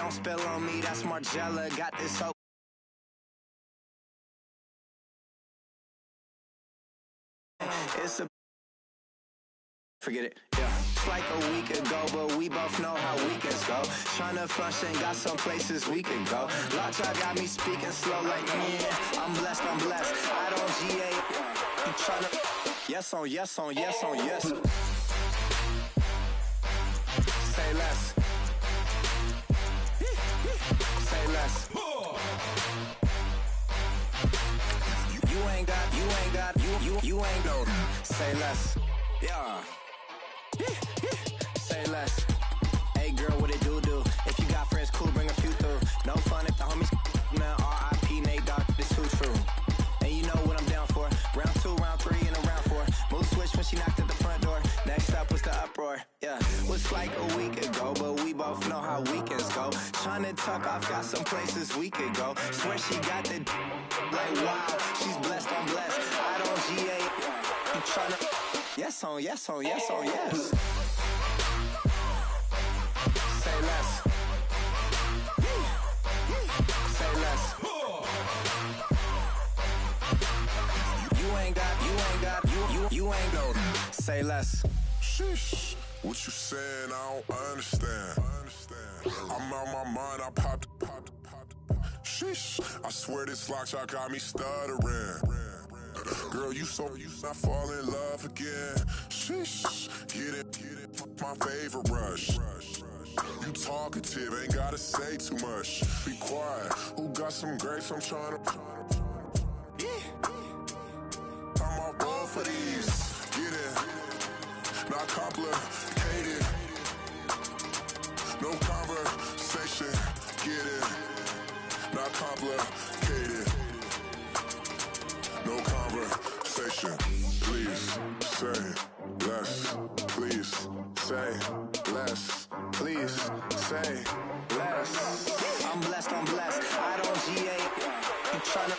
don't spill on me, that's Margella. Got this hope. It's a... Forget it, yeah. It's like a week ago, but we both know how weekends go. Tryna function, got some places we could go. Lot y'all got me speaking slow like, I'm blessed, I don't GA. You tryna... Yes on yes on yes on yes. Say less. Say less. You ain't go. Say less. Yeah. Say less. Hey girl, what it do? If you got friends, cool, bring a few through. No fun if the homies, man. R.I.P. Nate Dogg, this too true. And you know what I'm down for. Round 2, round 3, and a round 4. Mood switch when she knocked at the front door. Next up was the uproar. Yeah, was like a week ago, but we both know how weekends go. Tryna tuck off, got some places we could go. Swear she got the like wow, she's blessed, I'm blessed. I don't GA. You tryna yes on yes on yes on yes. Say less. Say less. You ain't go. Say less. Sheesh. What you saying? I don't understand. I'm out my mind. I popped. Sheesh. I swear this lock y'all got me stuttering. Girl, you I fall in love again. Sheesh. Get it. My favorite rush. You talkative, ain't gotta say too much. Be quiet. Who got some grapes? I'm trying to. I'm off both of these. Get it. Not complicated. No conversation. Get it. Not complicated. No conversation. Please say less. Please say less. Please say less. I'm blessed. I don't GA. You tryna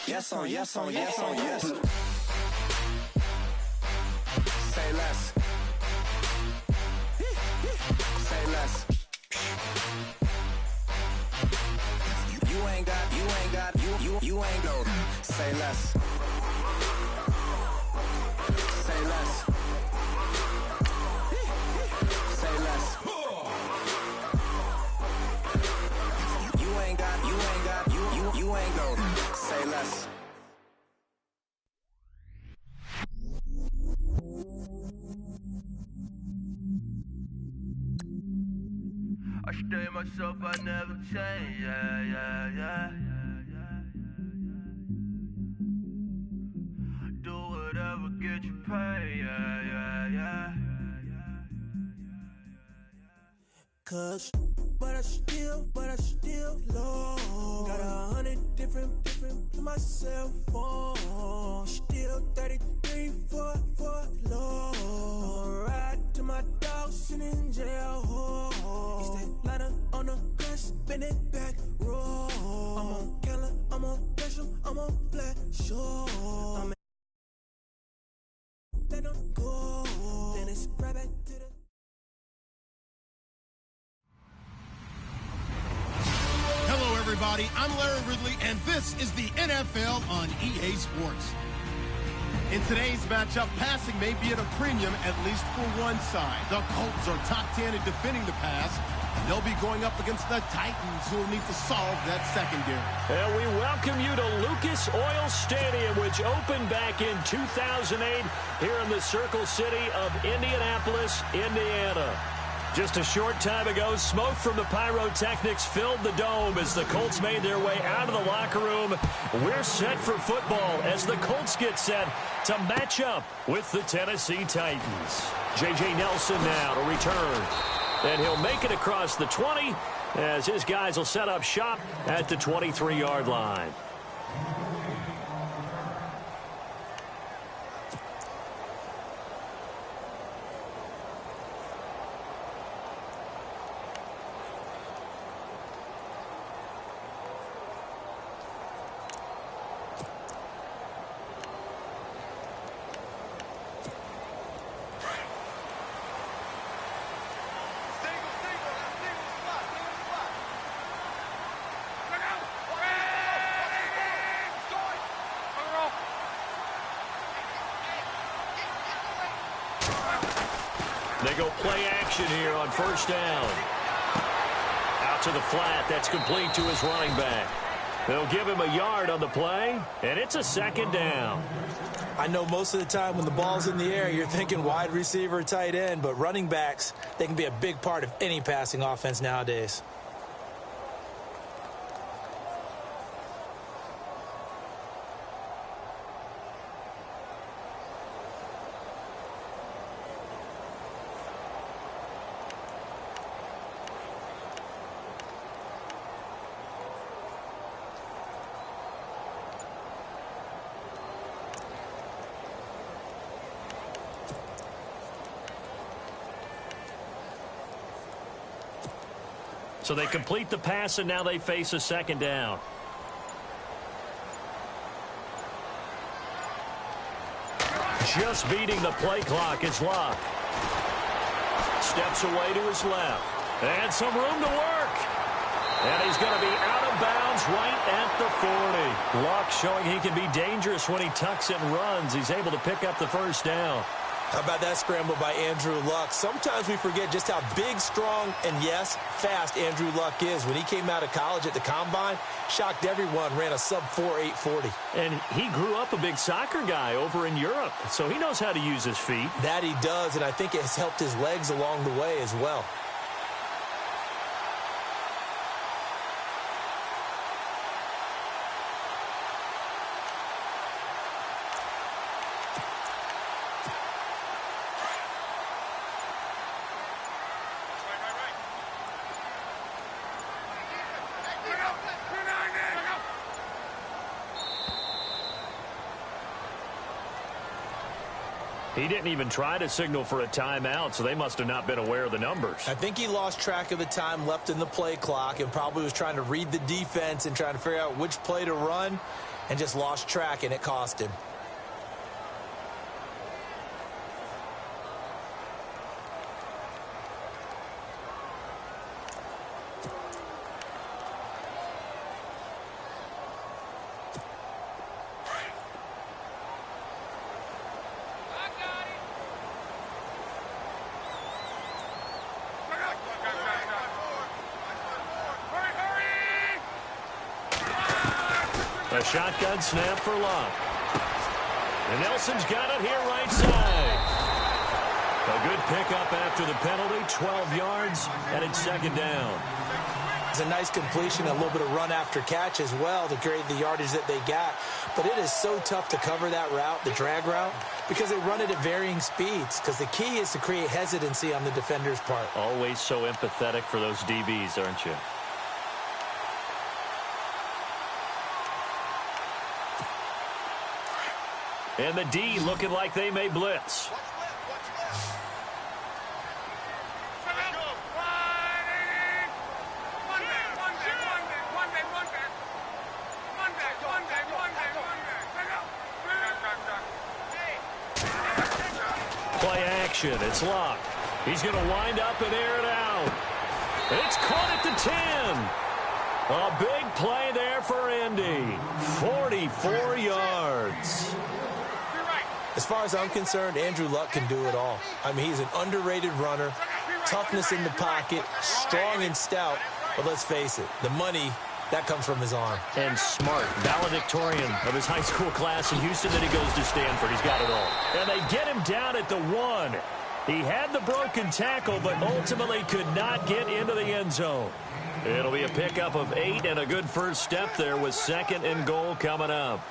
yes on yes on yes on yes. Say less. Say less. You ain't go. Say less. Say less. Say less. You ain't go. Say less. I stay myself, I never change, yeah. Do whatever, get you paid, yeah. Cause, but I still low. Got 100 different to my cell phone. Still 33 for low. I'ma ride to my dog sitting in jail. He stay lighter on the grass, bend it back, roll. I'm on Keller, I'm on Gresham, I'm on Flat Shore. I'm let them go. Then it's right back to the. Hello, everybody. I'm Larry Ridley, and this is the NFL on EA Sports. In today's matchup, passing may be at a premium, at least for one side. The Colts are top 10 in defending the pass, and they'll be going up against the Titans, who will need to solve that secondary. And we welcome you to Lucas Oil Stadium, which opened back in 2008 here in the Circle City of Indianapolis, Indiana. Just a short time ago, smoke from the pyrotechnics filled the dome as the Colts made their way out of the locker room. We're set for football as the Colts get set to match up with the Tennessee Titans. J.J. Nelson now to return. And he'll make it across the 20 as his guys will set up shop at the 23-yard line. They go play action here on first down. Out to the flat. That's complete to his running back. They'll give him a yard on the play, and it's a second down. I know most of the time when the ball's in the air, you're thinking wide receiver, tight end, but running backs, they can be a big part of any passing offense nowadays. So they complete the pass, and now they face a second down. Just beating the play clock is Luck. Steps away to his left. And some room to work. And he's going to be out of bounds right at the 40. Luck showing he can be dangerous when he tucks it and runs. He's able to pick up the first down. How about that scramble by Andrew Luck? Sometimes we forget just how big, strong, and, yes, fast Andrew Luck is. When he came out of college at the Combine, shocked everyone, ran a sub-4 840. And he grew up a big soccer guy over in Europe, so he knows how to use his feet. That he does, and I think it has helped his legs along the way as well. He didn't even try to signal for a timeout, so they must have not been aware of the numbers. I think he lost track of the time left in the play clock and probably was trying to read the defense and trying to figure out which play to run and just lost track, and it cost him. A shotgun snap for Luck. And Nelson's got it here right side. A good pickup after the penalty, 12 yards, and it's second down. It's a nice completion, a little bit of run after catch as well to create the yardage that they got. But it is so tough to cover that route, the drag route, because they run it at varying speeds. Because the key is to create hesitancy on the defender's part. Always so empathetic for those DBs, aren't you? And the D looking like they may blitz. Play action. It's Luck. He's going to wind up and air it out. It's caught at the 10. A big play there for Indy. 44 yards. As far as I'm concerned, Andrew Luck can do it all. I mean, he's an underrated runner, toughness in the pocket, strong and stout. But let's face it, the money, that comes from his arm. And smart, valedictorian of his high school class in Houston. Then he goes to Stanford. He's got it all. And they get him down at the 1. He had the broken tackle, but ultimately could not get into the end zone. It'll be a pickup of 8 and a good first step there with second and goal coming up.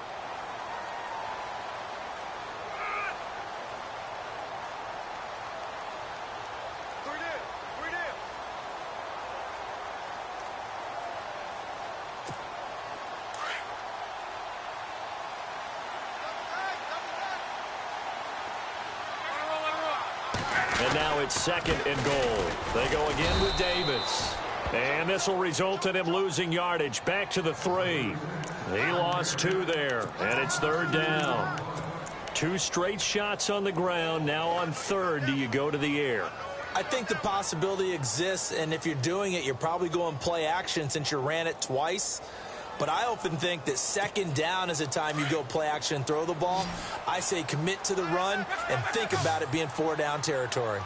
And now it's second and goal. They go again with Davis. And this will result in him losing yardage back to the 3. He lost 2 there, and it's third down. 2 straight shots on the ground. Now on third, do you go to the air? I think the possibility exists, and if you're doing it, you're probably going play action since you ran it twice. But I often think that second down is a time you go play action and throw the ball. I say commit to the run and think about it being 4 down territory.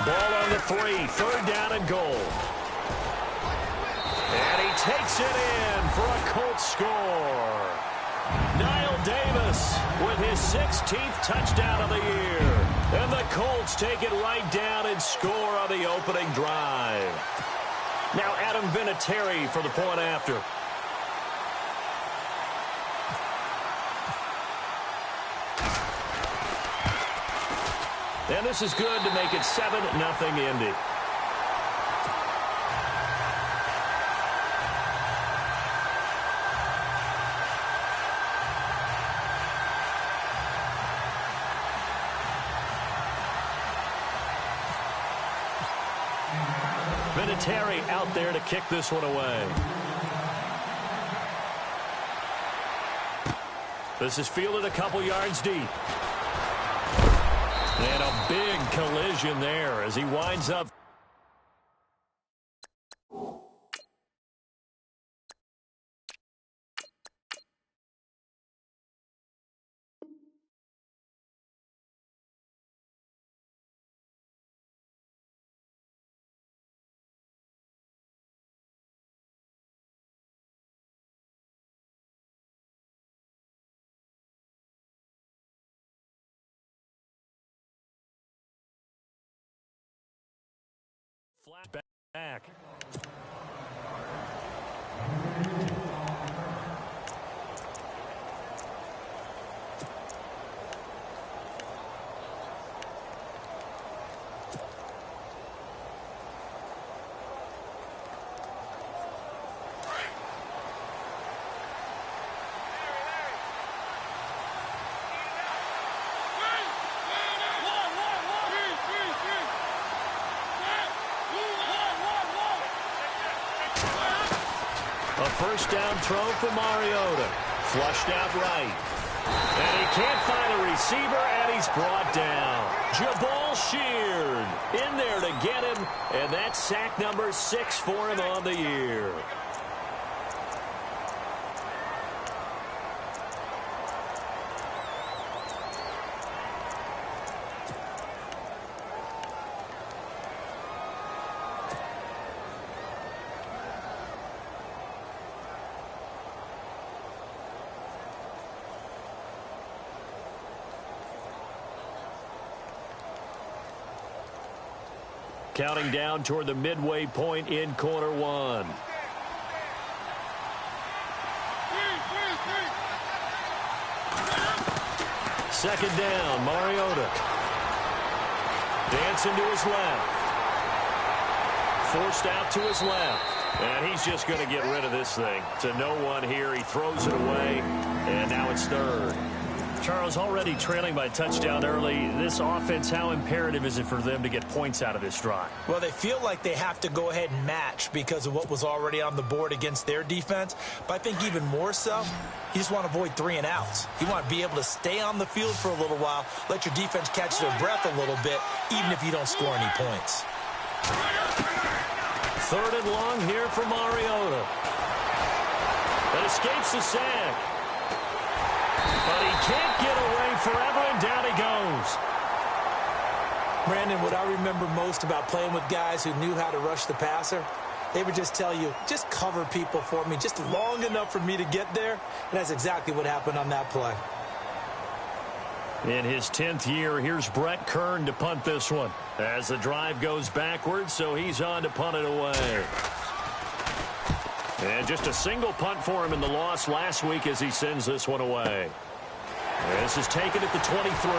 Ball on the 3, 3rd down and goal. And he takes it in for a Colts score. Niall Davis with his 16th touchdown of the year. And the Colts take it right down and score on the opening drive. Now Adam Vinatieri for the point after. And this is good to make it 7-0 Indy. Vinatieri out there to kick this one away. This is fielded a couple yards deep. And a big collision there as he winds up. Flat back. A first down throw for Mariota. Flushed out right. And he can't find a receiver, and he's brought down. Jabal Sheard in there to get him, and that's sack number 6 for him on the year. Counting down toward the midway point in quarter 1. Second down, Mariota. Dancing to his left. Forced out to his left. And he's just going to get rid of this thing. To no one here. He throws it away. And now it's 3rd. Charles, already trailing by a touchdown early. This offense, how imperative is it for them to get points out of this drive? Well, they feel like they have to go ahead and match because of what was already on the board against their defense. But I think even more so, you just want to avoid 3 and outs. You want to be able to stay on the field for a little while, let your defense catch their breath a little bit, even if you don't score any points. 3rd and long here for Mariota. That escapes the sack. But he can't get away forever, and down he goes. Brandon, what I remember most about playing with guys who knew how to rush the passer, they would just tell you, just cover people for me, just long enough for me to get there. And that's exactly what happened on that play. In his 10th year, here's Brett Kern to punt this one. As the drive goes backwards, so he's on to punt it away. And just a single punt for him in the loss last week as he sends this one away. This is taken at the 23.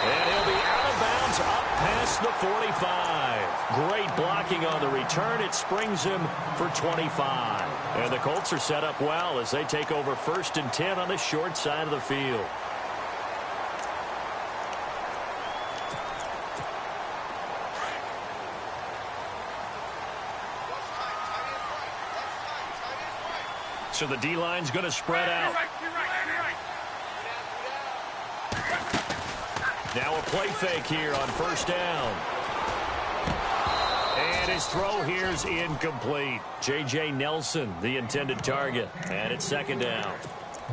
And he'll be out of bounds up past the 45. Great blocking on the return. It springs him for 25. And the Colts are set up well as they take over 1st and 10 on the short side of the field. So the D-line's going to spread out. Now a play fake here on 1st down. And his throw here's incomplete. J.J. Nelson, the intended target. And it's 2nd down.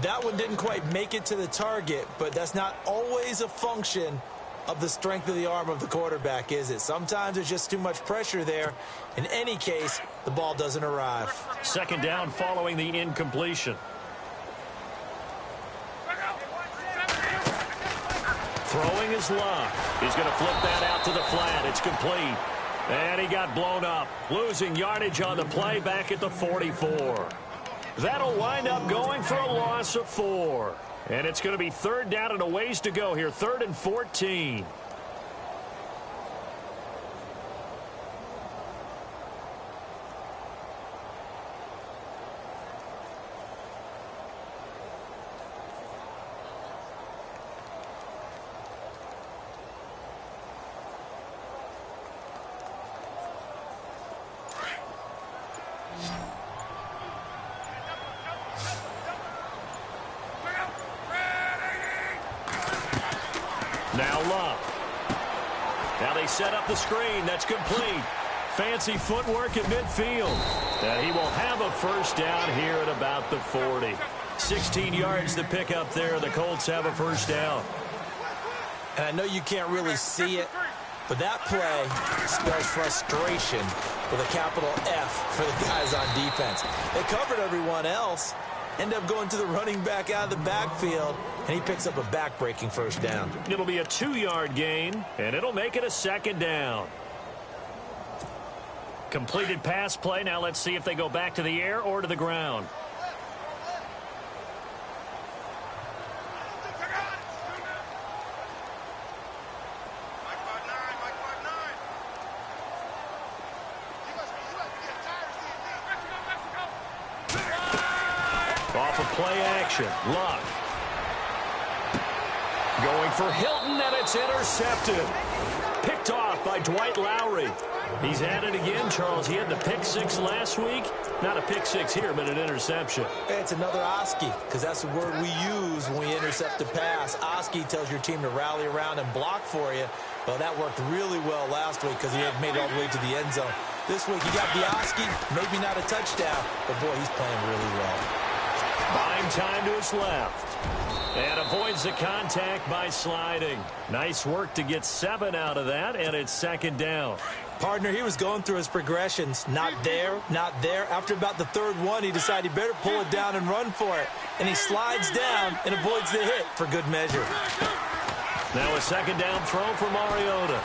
That one didn't quite make it to the target, but that's not always a function of the strength of the arm of the quarterback, is it? Sometimes there's just too much pressure there. In any case, the ball doesn't arrive. Second down following the incompletion. Throwing is Luck. He's going to flip that out to the flat. It's complete. And he got blown up. Losing yardage on the play back at the 44. That'll wind up going for a loss of 4. And it's going to be third down and a ways to go here. 3rd and 14. Now Luck. Now they set up the screen. That's complete. Fancy footwork at midfield. And he will have a first down here at about the 40. 16 yards to pick up there. The Colts have a first down. And I know you can't really see it, but that play spells frustration with a capital F for the guys on defense. They covered everyone else, end up going to the running back out of the backfield, and he picks up a back-breaking first down. It'll be a 2-yard gain, and it'll make it a second down. Completed pass play. Now let's see if they go back to the air or to the ground. Off of play action. Luck. Going for Hilton, and it's intercepted. Picked off by Dwight Lowry. He's at it again, Charles. He had the pick 6 last week. Not a pick 6 here, but an interception. Hey, it's another Oski, because that's the word we use when we intercept a pass. Oski tells your team to rally around and block for you. Well, that worked really well last week because he had made it all the way to the end zone. This week, he got the Oski, maybe not a touchdown, but boy, he's playing really well. Buying time to his left. And avoids the contact by sliding. Nice work to get 7 out of that, and it's second down. Partner, he was going through his progressions. Not there, not there. After about the 3rd one, he decided he better pull it down and run for it. And he slides down and avoids the hit for good measure. Now a second down throw for Mariota.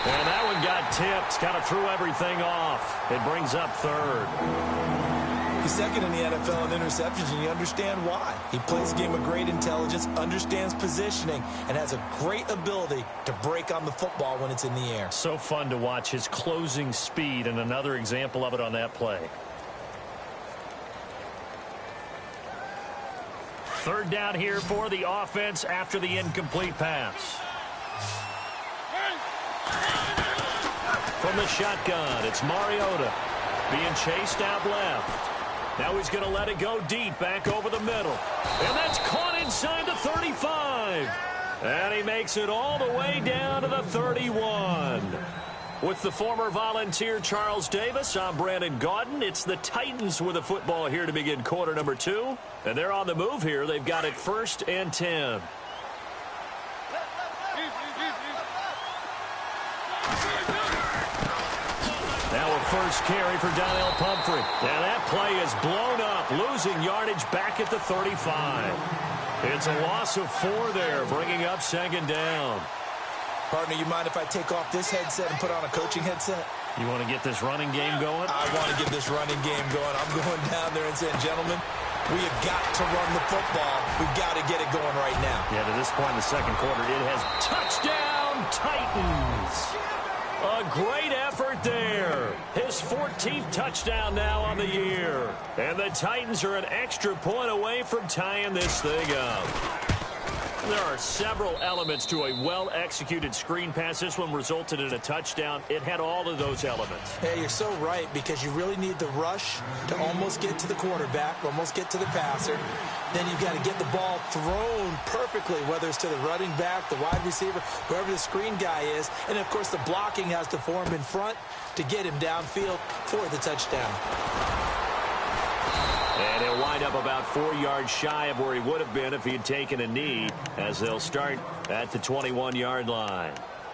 And that one got tipped. Kind of threw everything off. It brings up 3rd. He's second in the NFL in interceptions, and you understand why. He plays a game of great intelligence, understands positioning, and has a great ability to break on the football when it's in the air. So fun to watch his closing speed, and another example of it on that play. 3rd down here for the offense after the incomplete pass. From the shotgun, it's Mariota being chased out left. Now he's going to let it go deep back over the middle. And that's caught inside the 35. And he makes it all the way down to the 31. With the former Volunteer Charles Davis, I'm Brandon Gaudin. It's the Titans with the football here to begin quarter number 2. And they're on the move here. They've got it 1st and 10. Now a first carry for Donnell Pumphrey. Now that play is blown up, losing yardage back at the 35. It's a loss of 4 there, bringing up second down. Partner, you mind if I take off this headset and put on a coaching headset? You want to get this running game going? I want to get this running game going. I'm going down there and saying, gentlemen, we have got to run the football. We've got to get it going right now. Yeah, to this point in the second quarter, it has touchdown Titans. A great effort there. His 14th touchdown now on the year. And the Titans are an extra point away from tying this thing up. There are several elements to a well-executed screen pass. This one resulted in a touchdown. It had all of those elements. Hey, you're so right, because you really need the rush to almost get to the quarterback, almost get to the passer. Then you've got to get the ball thrown perfectly, whether it's to the running back, the wide receiver, whoever the screen guy is. And, of course, the blocking has to form in front to get him downfield for the touchdown. And he'll wind wind up about 4 yards shy of where he would have been if he had taken a knee, as they'll start at the 21-yard line.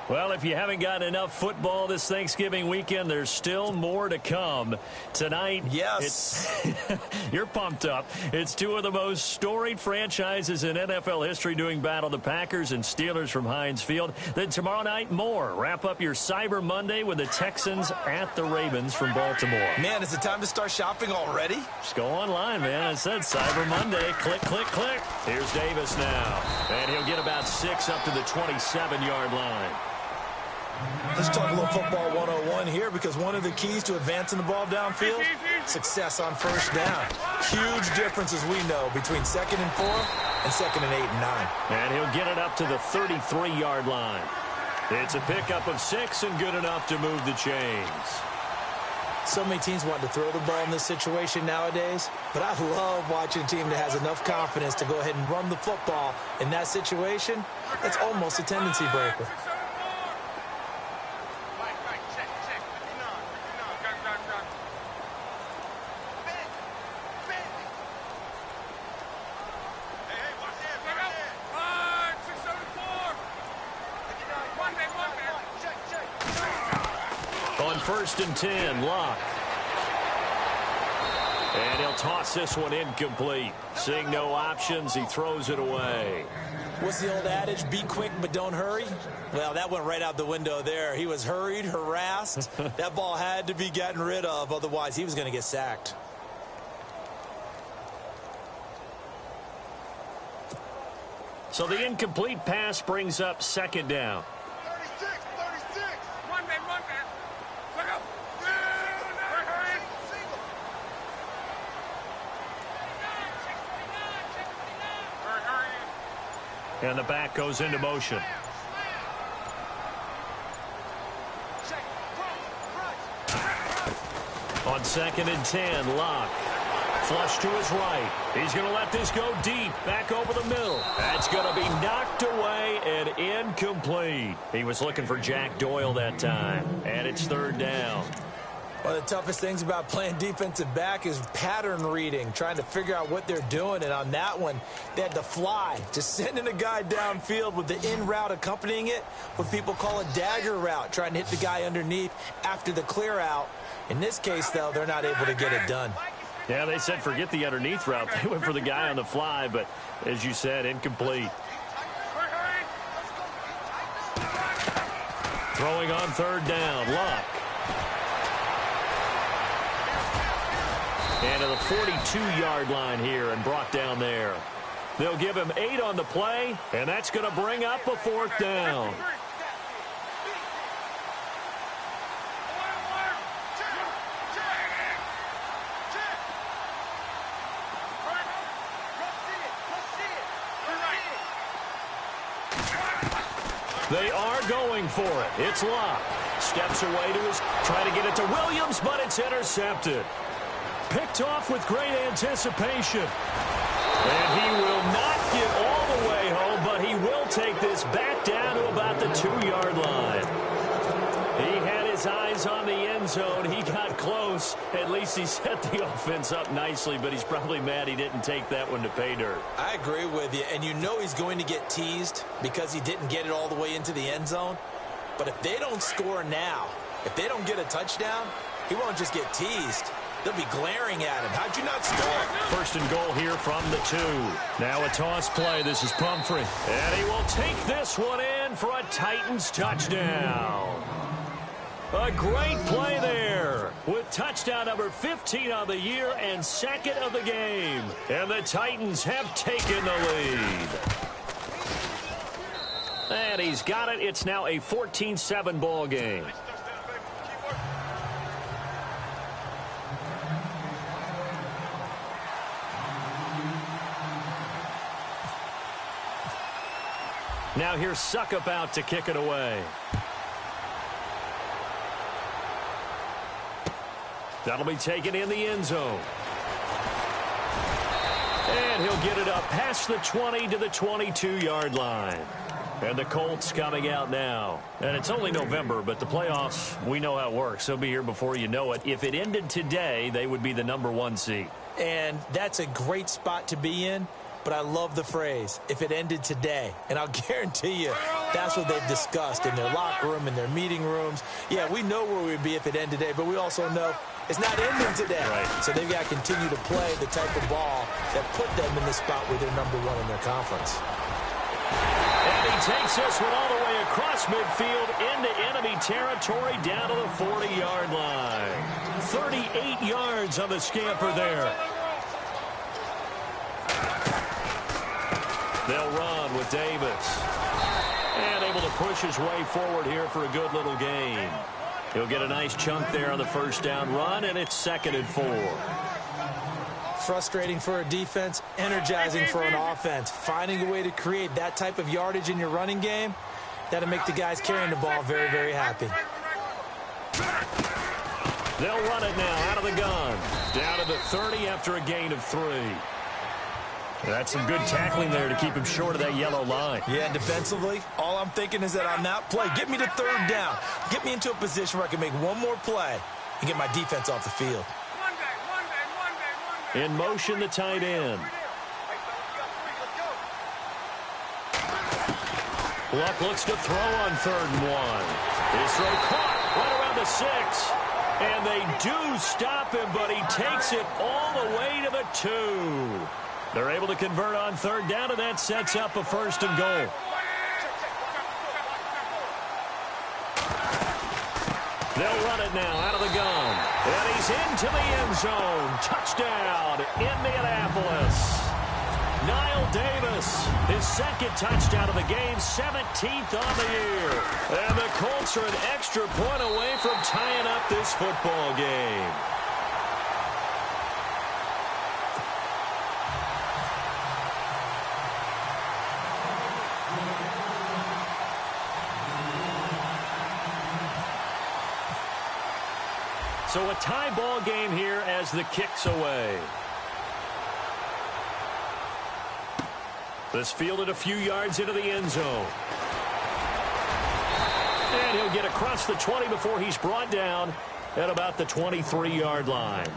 Well, if you haven't gotten enough football this Thanksgiving weekend, there's still more to come. Tonight, yes, you're pumped up. It's two of the most storied franchises in NFL history doing battle, the Packers and Steelers from Heinz Field. Then tomorrow night, more. Wrap up your Cyber Monday with the Texans at the Ravens from Baltimore. Man, is it time to start shopping already? Just go online, man. I said Cyber Monday. Click, click, click. Here's Davis now. And he'll get about 6 up to the 27-yard line. Let's talk a little football 101 here, because one of the keys to advancing the ball downfield, success on first down. Huge difference, as we know, between 2nd and 4 and 2nd and 8 and 9. And he'll get it up to the 33-yard line. It's a pickup of 6 and good enough to move the chains. So many teams want to throw the ball in this situation nowadays, but I love watching a team that has enough confidence to go ahead and run the football in that situation. It's almost a tendency breaker. On 1st and 10, Locke. And he'll toss this one incomplete. Seeing no options, he throws it away. What's the old adage? Be quick, but don't hurry? Well, that went right out the window there. He was hurried, harassed. That ball had to be gotten rid of, otherwise he was going to get sacked. So the incomplete pass brings up 2nd down. 36. One man. Look up. And the back goes into motion. On 2nd and 10, Locke. Flush to his right. He's going to let this go deep, back over the middle. That's going to be knocked away and incomplete. He was looking for Jack Doyle that time, and it's 3rd down. One of the toughest things about playing defensive back is pattern reading, trying to figure out what they're doing. And on that one, they had to fly, just sending a guy downfield with the in route accompanying it, what people call a dagger route, trying to hit the guy underneath after the clear out. In this case, though, they're not able to get it done. Yeah, they said forget the underneath route. They went for the guy on the fly, but as you said, incomplete. Throwing on 3rd down, Locke. And to the 42-yard line here and brought down there. They'll give him 8 on the play, and that's going to bring up a 4th down. They are going for it. It's Locke. Steps away to his, trying to get it to Williams, but it's intercepted. Picked off with great anticipation. And he will not get all the way home, but he will take this back down to about the 2-yard line. He had his eyes on the end zone. He got close. At least he set the offense up nicely, but he's probably mad he didn't take that one to pay dirt. I agree with you, and you know he's going to get teased because he didn't get it all the way into the end zone. But if they don't score now, if they don't get a touchdown, he won't just get teased. They'll be glaring at him. How'd you not score? 1st and goal here from the 2. Now a toss play. This is Pumphrey. And he will take this one in for a Titans touchdown. A great play there with touchdown number 15 on the year and 2nd of the game. And the Titans have taken the lead. And he's got it. It's now a 14-7 ball game. Now here's Suckup out to kick it away. That'll be taken in the end zone. And he'll get it up past the 20 to the 22-yard line. And the Colts coming out now. And it's only November, but the playoffs, we know how it works. They'll be here before you know it. If it ended today, they would be the #1 seed. And that's a great spot to be in. But I love the phrase, if it ended today. And I'll guarantee you that's what they've discussed in their locker room, in their meeting rooms. Yeah, we know where we'd be if it ended today, but we also know it's not ending today. Right. So they've got to continue to play the type of ball that put them in the spot where they're number one in their conference. And he takes this one all the way across midfield into enemy territory down to the 40-yard line. 38 yards on the scamper there. They'll run with Davis. And able to push his way forward here for a good little gain. He'll get a nice chunk there on the first down run, and it's 2nd and 4. Frustrating for a defense, energizing for an offense. Finding a way to create that type of yardage in your running game, that'll make the guys carrying the ball very, very happy. They'll run it now out of the gun. Down to the 30 after a gain of 3. That's some good tackling there to keep him short of that yellow line. Yeah, and defensively, all I'm thinking is that on that play, get me to 3rd down. Get me into a position where I can make one more play and get my defense off the field. In motion, the tight end. Luck looks to throw on 3rd and 1. His throw caught right around the 6. And they do stop him, but he takes it all the way to the 2. They're able to convert on 3rd down, and that sets up a 1st and goal. They'll run it now out of the gun. And he's into the end zone. Touchdown, Indianapolis. Niall Davis, his 2nd touchdown of the game, 17th on the year. And the Colts are an extra point away from tying up this football game. So a tie ball game here as the kick's away. This fielded a few yards into the end zone. And he'll get across the 20 before he's brought down at about the 23-yard line.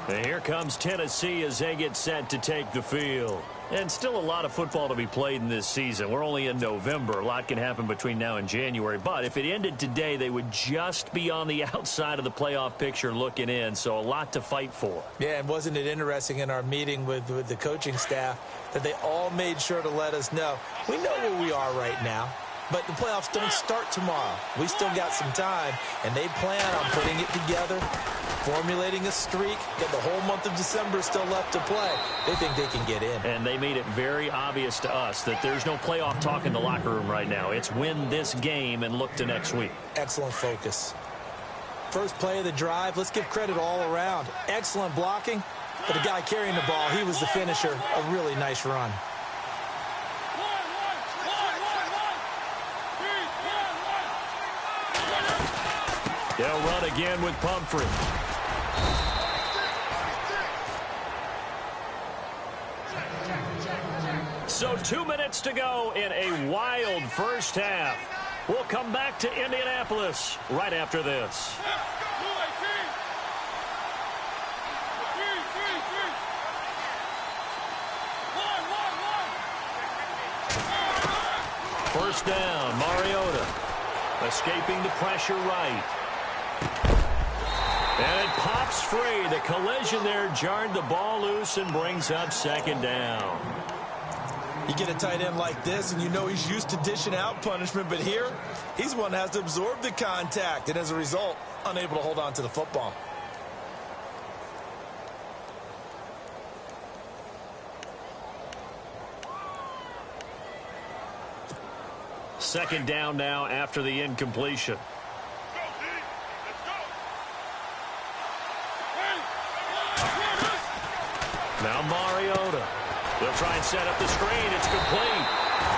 And here comes Tennessee as they get set to take the field. And still a lot of football to be played in this season. We're only in November. A lot can happen between now and January. But if it ended today, they would just be on the outside of the playoff picture looking in. So a lot to fight for. Yeah, and wasn't it interesting in our meeting with the coaching staff that they all made sure to let us know, we know where we are right now, but the playoffs don't start tomorrow. We still got some time, and they plan on putting it together, formulating a streak, got the whole month of December still left to play. They think they can get in. And they made it very obvious to us that there's no playoff talk in the locker room right now. It's win this game and look to next week. Excellent focus. First play of the drive, let's give credit all around. Excellent blocking, but the guy carrying the ball, he was the finisher. A really nice run. They'll run again with Pumphrey. So 2 minutes to go in a wild first half. We'll come back to Indianapolis right after this. First down, Mariota. Escaping the pressure right. And it pops free. The collision there jarred the ball loose and brings up 2nd down. You get a tight end like this, and you know he's used to dishing out punishment, but here, he's one that has to absorb the contact, and as a result, unable to hold on to the football. Second down now after the incompletion. Now Mariota. They'll try and set up the screen. It's complete.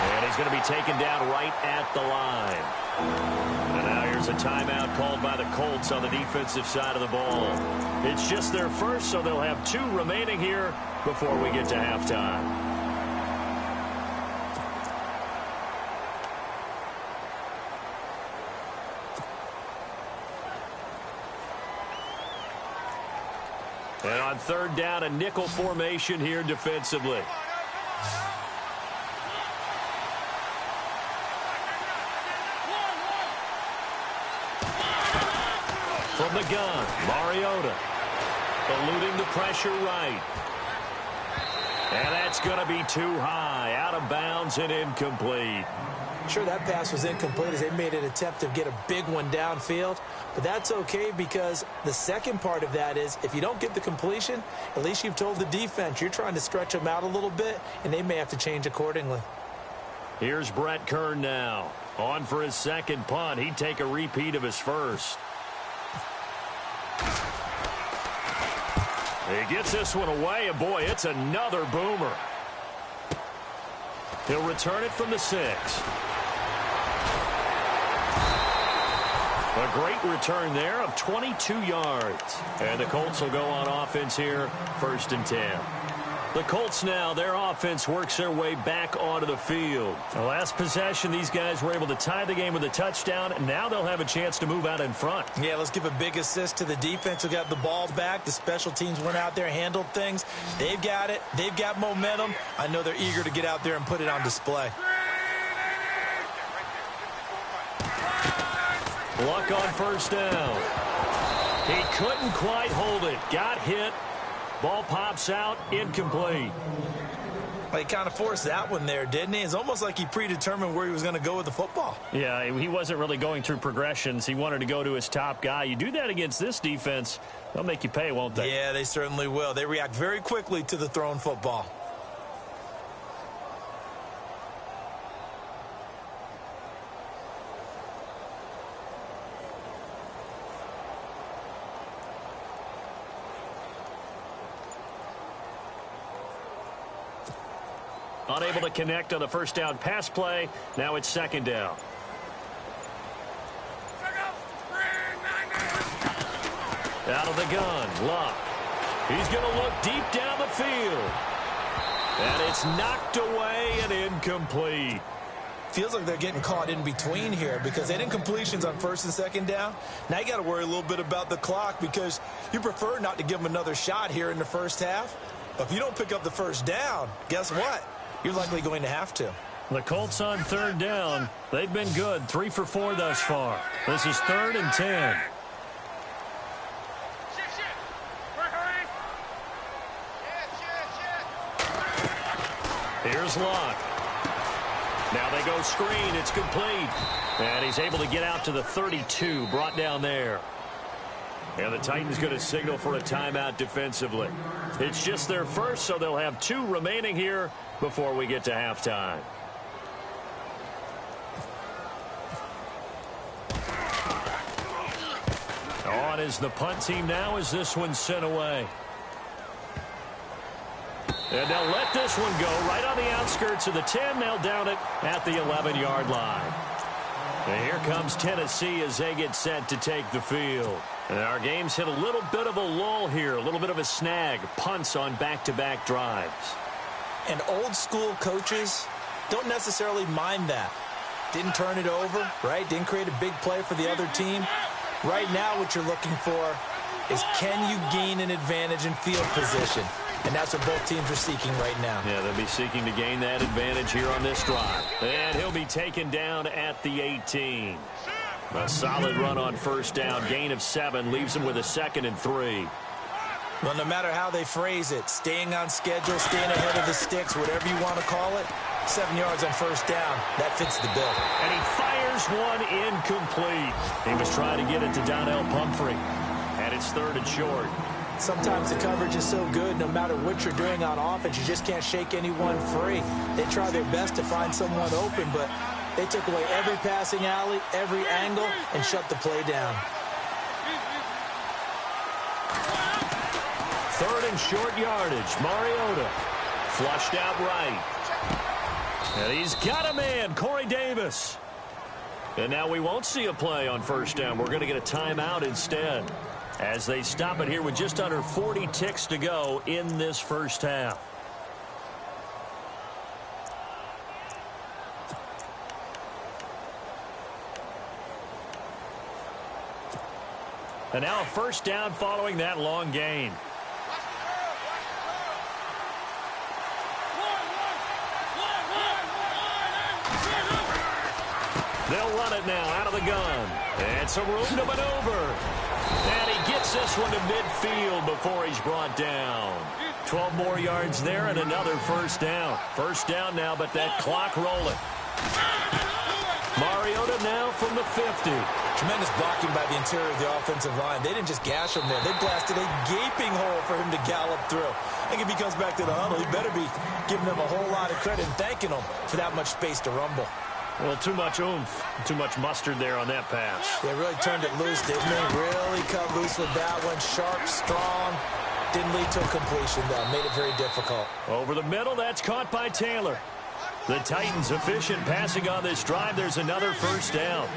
And he's going to be taken down right at the line. And now here's a timeout called by the Colts on the defensive side of the ball. It's just their first, so they'll have 2 remaining here before we get to halftime. And on third down, a nickel formation here defensively. From the gun, Mariota eluding the pressure right. And that's going to be too high, out of bounds and incomplete. Sure, that pass was incomplete as they made an attempt to get a big one downfield. But that's okay because the second part of that is if you don't get the completion, at least you've told the defense you're trying to stretch them out a little bit, and they may have to change accordingly. Here's Brett Kern now. On for his second punt. He'd take a repeat of his first. He gets this one away, and boy, it's another boomer. He'll return it from the 6. A great return there of 22 yards. And the Colts will go on offense here, 1st and 10. The Colts now, their offense works their way back onto the field. The last possession, these guys were able to tie the game with a touchdown, and now they'll have a chance to move out in front. Yeah, let's give a big assist to the defense who got the ball back. The special teams went out there, handled things. They've got it. They've got momentum. I know they're eager to get out there and put it on display. Luck on first down. He couldn't quite hold it. Got hit. Ball pops out, incomplete. Well, he kind of forced that one there, didn't he? It's almost like he predetermined where he was going to go with the football. Yeah, he wasn't really going through progressions. He wanted to go to his top guy. You do that against this defense, they'll make you pay, won't they? Yeah, they certainly will. They react very quickly to the thrown football. Unable to connect on the first down pass play. Now it's second down. Out of the gun, Luck. He's going to look deep down the field. And it's knocked away and incomplete. Feels like they're getting caught in between here because they didn't completions on 1st and 2nd down. Now you got to worry a little bit about the clock because you prefer not to give them another shot here in the first half. But if you don't pick up the first down, guess what? You're likely going to have to. The Colts on third down. They've been good. 3 for 4 thus far. This is 3rd and 10. Here's Luck. Now they go screen. It's complete. And he's able to get out to the 32. Brought down there. And the Titans going to signal for a timeout defensively. It's just their first, so they'll have 2 remaining here before we get to halftime. On is the punt team now as this one's sent away. And they'll let this one go right on the outskirts of the 10. They'll down it at the 11-yard line. And here comes Tennessee as they get set to take the field. And our game's hit a little bit of a lull here, a little bit of a snag. Punts on back-to-back drives. And old-school coaches don't necessarily mind that. Didn't turn it over, right? Didn't create a big play for the other team. Right now what you're looking for is can you gain an advantage in field position? And that's what both teams are seeking right now. Yeah, they'll be seeking to gain that advantage here on this drive. And he'll be taken down at the 18. A solid run on first down. Gain of 7 leaves him with a 2nd and 3. Well, no matter how they phrase it, staying on schedule, staying ahead of the sticks, whatever you want to call it, 7 yards on first down, that fits the bill. And he fires one incomplete. He was trying to get it to Donnell Pumphrey. And it's 3rd and short. Sometimes the coverage is so good, no matter what you're doing on offense, you just can't shake anyone free. They try their best to find someone open, but they took away every passing alley, every angle, and shut the play down. 3rd and short yardage. Mariota flushed out right. And he's got a man, Corey Davis. And now we won't see a play on first down. We're going to get a timeout instead as they stop it here with just under 40 ticks to go in this first half. And now a first down following that long gain. They'll run it now out of the gun. And some room to maneuver. And he gets this one to midfield before he's brought down. 12 more yards there and another first down. First down now, but that clock rolling. Mariota now from the 50. Tremendous blocking by the interior of the offensive line. They didn't just gash him there. They blasted a gaping hole for him to gallop through. I think if he comes back to the huddle, he better be giving them a whole lot of credit and thanking them for that much space to rumble. Well, too much oomph, too much mustard there on that pass. They really turned it loose, didn't they? Really cut loose with that one. Sharp, strong. Didn't lead to a completion, though. Made it very difficult. Over the middle, that's caught by Taylor. The Titans efficient passing on this drive. There's another first down.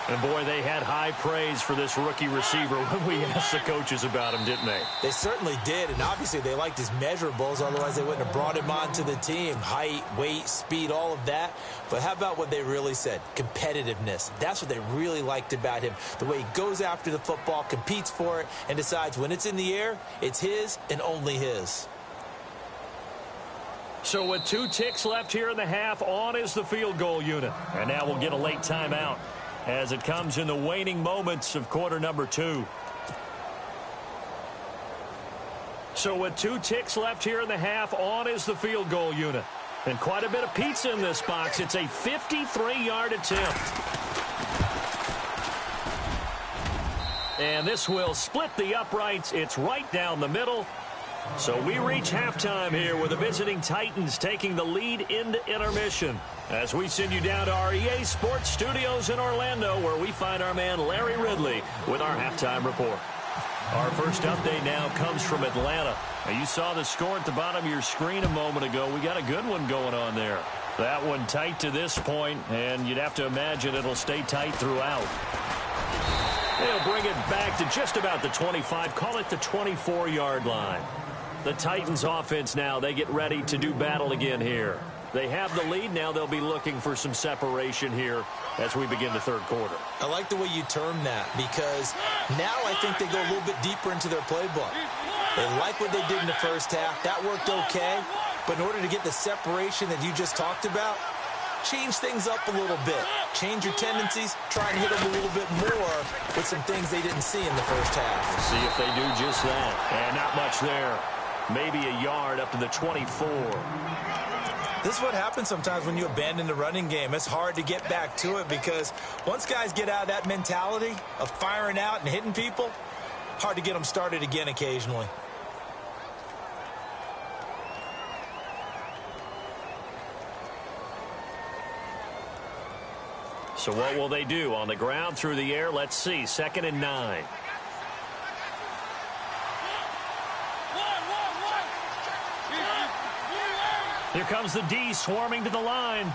And, boy, they had high praise for this rookie receiver when we asked the coaches about him, didn't they? They certainly did, and obviously they liked his measurables. Otherwise, they wouldn't have brought him onto the team. Height, weight, speed, all of that. But how about what they really said? Competitiveness. That's what they really liked about him. The way he goes after the football, competes for it, and decides when it's in the air, it's his and only his. So with 2 ticks left here in the half, on is the field goal unit. And now we'll get a late timeout as it comes in the waning moments of quarter number 2. So with 2 ticks left here in the half, on is the field goal unit. And quite a bit of pizza in this box. It's a 53-yard attempt. And this will split the uprights. It's right down the middle. So we reach halftime here with the visiting Titans taking the lead into intermission. As we send you down to our EA Sports Studios in Orlando, where we find our man Larry Ridley with our halftime report. Our first update now comes from Atlanta. Now, you saw the score at the bottom of your screen a moment ago. We got a good one going on there. That one tight to this point, and you'd have to imagine it'll stay tight throughout. They'll bring it back to just about the 25, call it the 24-yard line. The Titans offense now, they get ready to do battle again here. They have the lead. Now they'll be looking for some separation here as we begin the third quarter. I like the way you term that, because now I think they go a little bit deeper into their playbook. They like what they did in the first half. That worked okay. But in order to get the separation that you just talked about, change things up a little bit. Change your tendencies. Try and hit them a little bit more with some things they didn't see in the first half. We'll see if they do just that. And not much there. Maybe a yard up to the 24. This is what happens sometimes when you abandon the running game. It's hard to get back to it because once guys get out of that mentality of firing out and hitting people, hard to get them started again occasionally. So what will they do? On the ground, through the air, let's see. 2nd and 9. Here comes the D swarming to the line.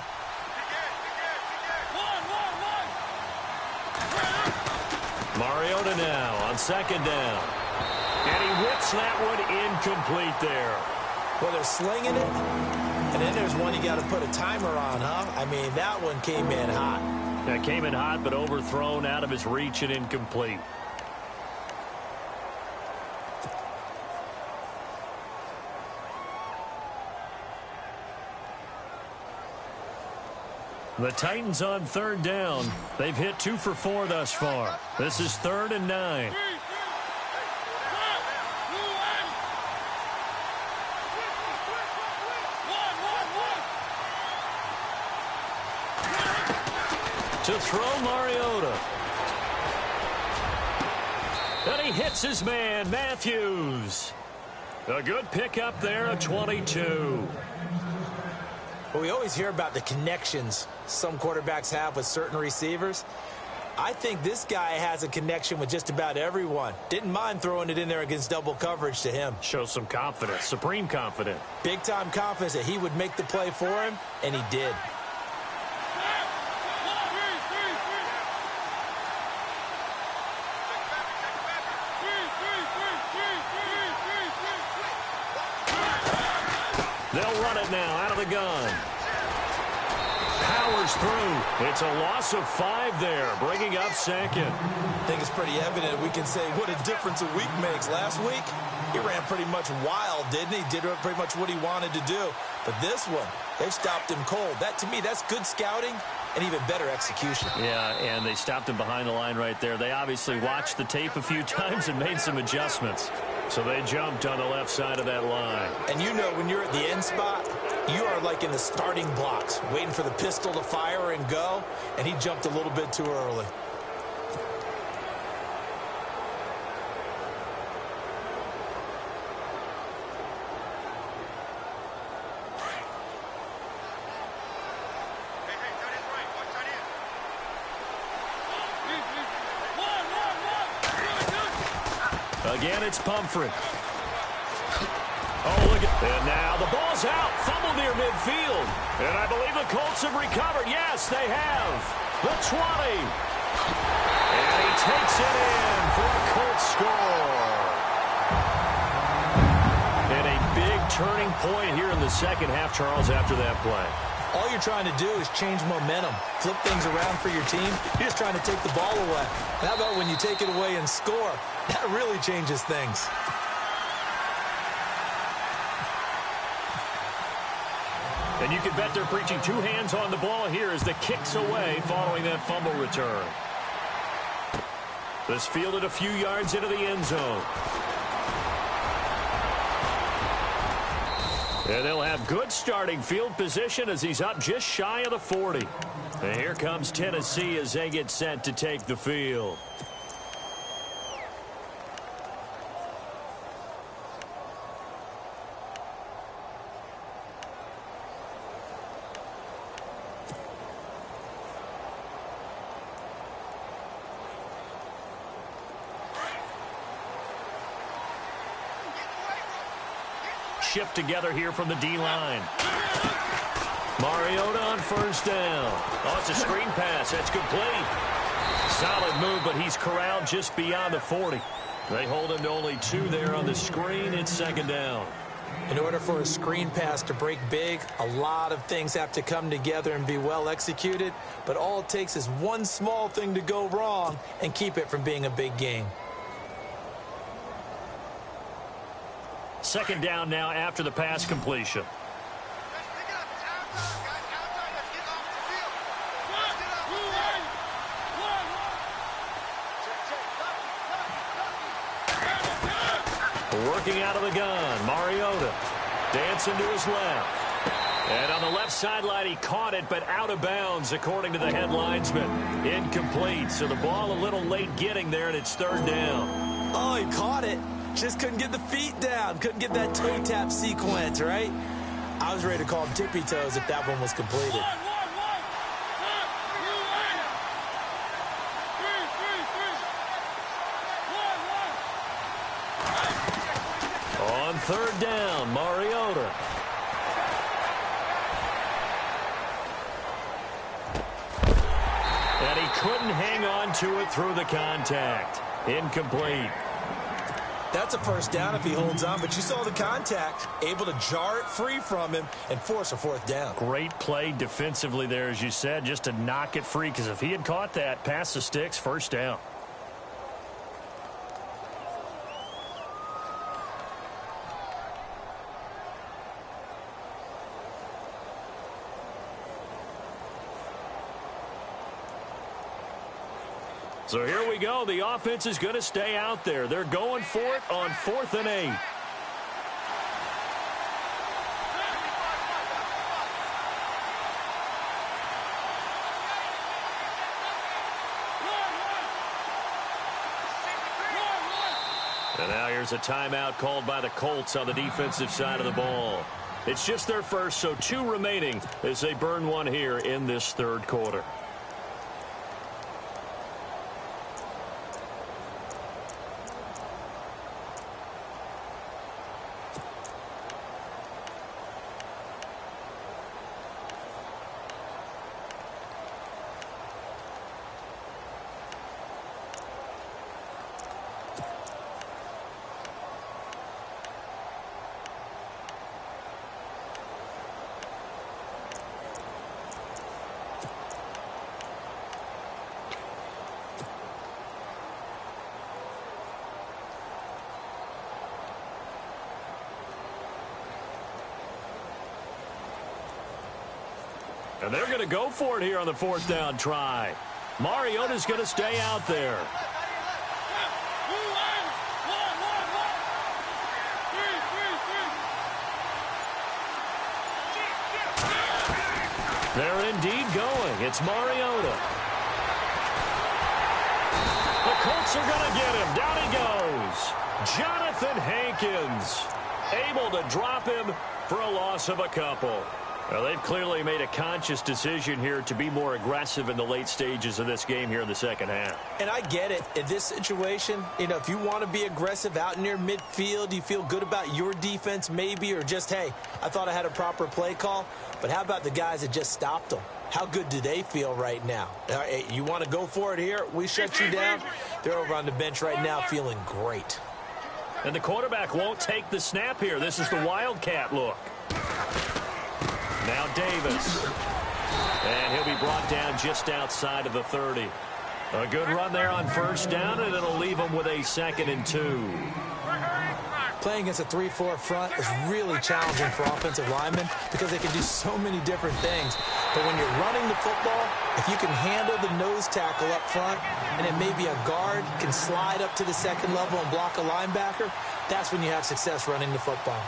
Mariota now on 2nd down. And he whips that one incomplete there. Well, they're slinging it. And then there's one you got to put a timer on, huh? I mean, that one came in hot. That came in hot, but overthrown out of his reach and incomplete. The Titans on 3rd down. They've hit 2 for 4 thus far. This is 3rd and 9. To throw Mariota. And he hits his man, Matthews. A good pickup there, a 22. Well, we always hear about the connections some quarterbacks have with certain receivers. I think this guy has a connection with just about everyone. Didn't mind throwing it in there against double coverage to him. Shows some confidence, supreme confidence. Big-time confidence that he would make the play for him, and he did. They'll run it now out of the gun. Powers through. It's a loss of 5 there, bringing up 2nd. I think it's pretty evident we can say what a difference a week makes. Last week, he ran pretty much wild, didn't he? Did pretty much what he wanted to do. But this one, they stopped him cold. That, to me, that's good scouting and even better execution. Yeah, and they stopped him behind the line right there. They obviously watched the tape a few times and made some adjustments. So they jumped on the left side of that line. And you know, when you're at the end spot, you are like in the starting blocks, waiting for the pistol to fire and go, and he jumped a little bit too early. Again, it's Pumphrey. Oh, look at that. And now the ball's out. Fumble near midfield. And I believe the Colts have recovered. Yes, they have. The 20. And he takes it in for a Colts score. And a big turning point here in the second half, Charles, after that play. All you're trying to do is change momentum, flip things around for your team. You're just trying to take the ball away. How about when you take it away and score? That really changes things. And you can bet they're preaching two hands on the ball here as the kick's away following that fumble return. This fielded a few yards into the end zone. And they'll have good starting field position as he's up just shy of the 40. And here comes Tennessee as they get set to take the field. Shift together here from the D-line. Mariota on first down. Oh, it's a screen pass. That's complete. Solid move, but he's corralled just beyond the 40. They hold him to only 2 there on the screen. It's second down. In order for a screen pass to break big, a lot of things have to come together and be well executed. But all it takes is one small thing to go wrong and keep it from being a big game. Second down now after the pass completion. Working out of the gun, Mariota dancing to his left. And on the left sideline, he caught it, but out of bounds, according to the head linesman. Incomplete, so the ball a little late getting there, and it's third down. Oh, he caught it. Just couldn't get the feet down. Couldn't get that toe tap sequence, right? I was ready to call him tippy toes if that one was completed. On third down, Mariota. And he couldn't hang on to it through the contact. Incomplete. That's a first down if he holds on, but you saw the contact, able to jar it free from him and force a fourth down. Great play defensively there, as you said, just to knock it free, because if he had caught that, past the sticks, first down. So here we go. The offense is going to stay out there. They're going for it on 4th and 8. And now here's a timeout called by the Colts on the defensive side of the ball. It's just their first, so 2 remaining as they burn one here in this third quarter. And they're going to go for it here on the 4th down try. Mariota's going to stay out there. They're indeed going. It's Mariota. The Colts are going to get him. Down he goes. Jonathan Hankins able to drop him for a loss of a couple. Well, they've clearly made a conscious decision here to be more aggressive in the late stages of this game here in the second half. And I get it. In this situation, if you want to be aggressive out near midfield, you feel good about your defense maybe, or just, hey, I thought I had a proper play call. But how about the guys that just stopped them? How good do they feel right now? Hey, you want to go for it here? We shut you down. They're over on the bench right now feeling great. And the quarterback won't take the snap here. This is the Wildcat look. Now Davis. And he'll be brought down just outside of the 30. A good run there on 1st down, and it'll leave him with a 2nd and 2. Playing against a 3-4 front is really challenging for offensive linemen because they can do so many different things. But when you're running the football, if you can handle the nose tackle up front, and then maybe a guard can slide up to the 2nd level and block a linebacker, that's when you have success running the football.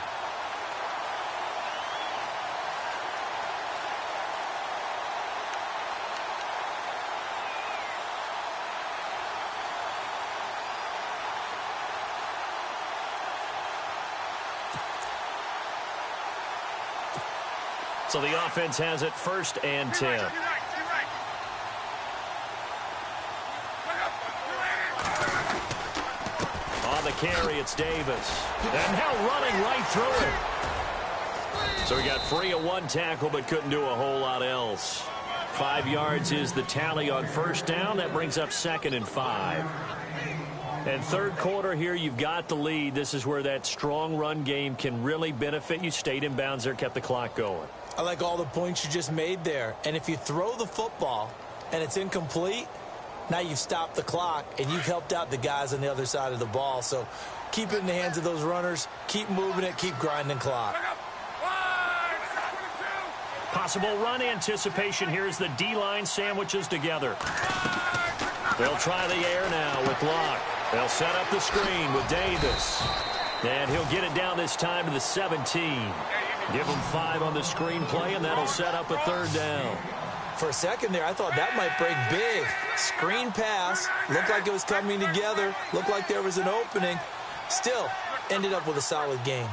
So the offense has it 1st and 10. On the carry, it's Davis. And now running right through it. So he got free of 1 tackle, but couldn't do a whole lot else. 5 yards is the tally on 1st down. That brings up 2nd and 5. And 3rd quarter here, you've got the lead. This is where that strong run game can really benefit you. Stayed in bounds there, kept the clock going. I like all the points you just made there. And if you throw the football and it's incomplete, now you've stopped the clock and you've helped out the guys on the other side of the ball. So keep it in the hands of those runners. Keep moving it. Keep grinding clock. Possible run anticipation here as the D-line sandwiches together. They'll try the air now with Locke. They'll set up the screen with Davis. And he'll get it down this time to the 17. Give him 5 on the screen play, and that'll set up a 3rd down. For a second there, I thought that might break big. Screen pass. Looked like it was coming together. Looked like there was an opening. Still, ended up with a solid game.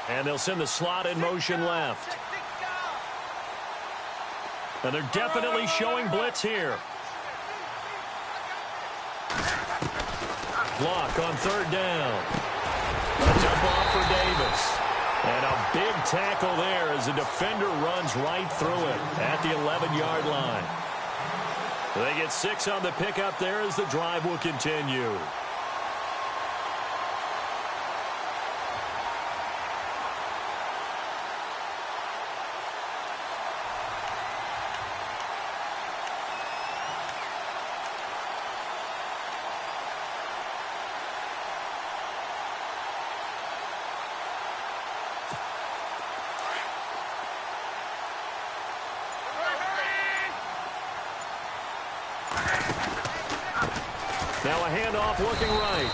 And they'll send the slot in motion left. And they're definitely showing blitz here. Block on 3rd down. A dump off for Davis. And a big tackle there as the defender runs right through it at the 11-yard line. They get 6 on the pickup there as the drive will continue. Now a handoff looking right.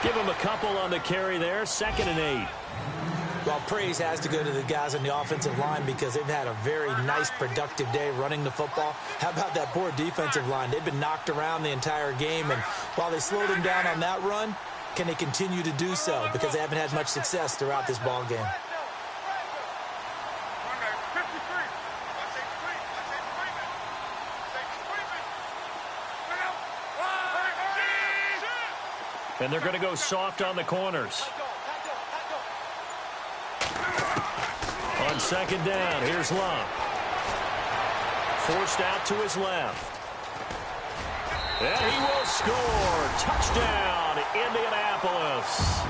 Give him a couple on the carry there. 2nd and 8. Well, praise has to go to the guys on the offensive line because they've had a very nice, productive day running the football. How about that poor defensive line? They've been knocked around the entire game, and while they slowed them down on that run, can they continue to do so? Because they haven't had much success throughout this ball game. And they're going to go soft on the corners. On 2nd down, here's Locke. Forced out to his left. And he will score. Touchdown, Indianapolis.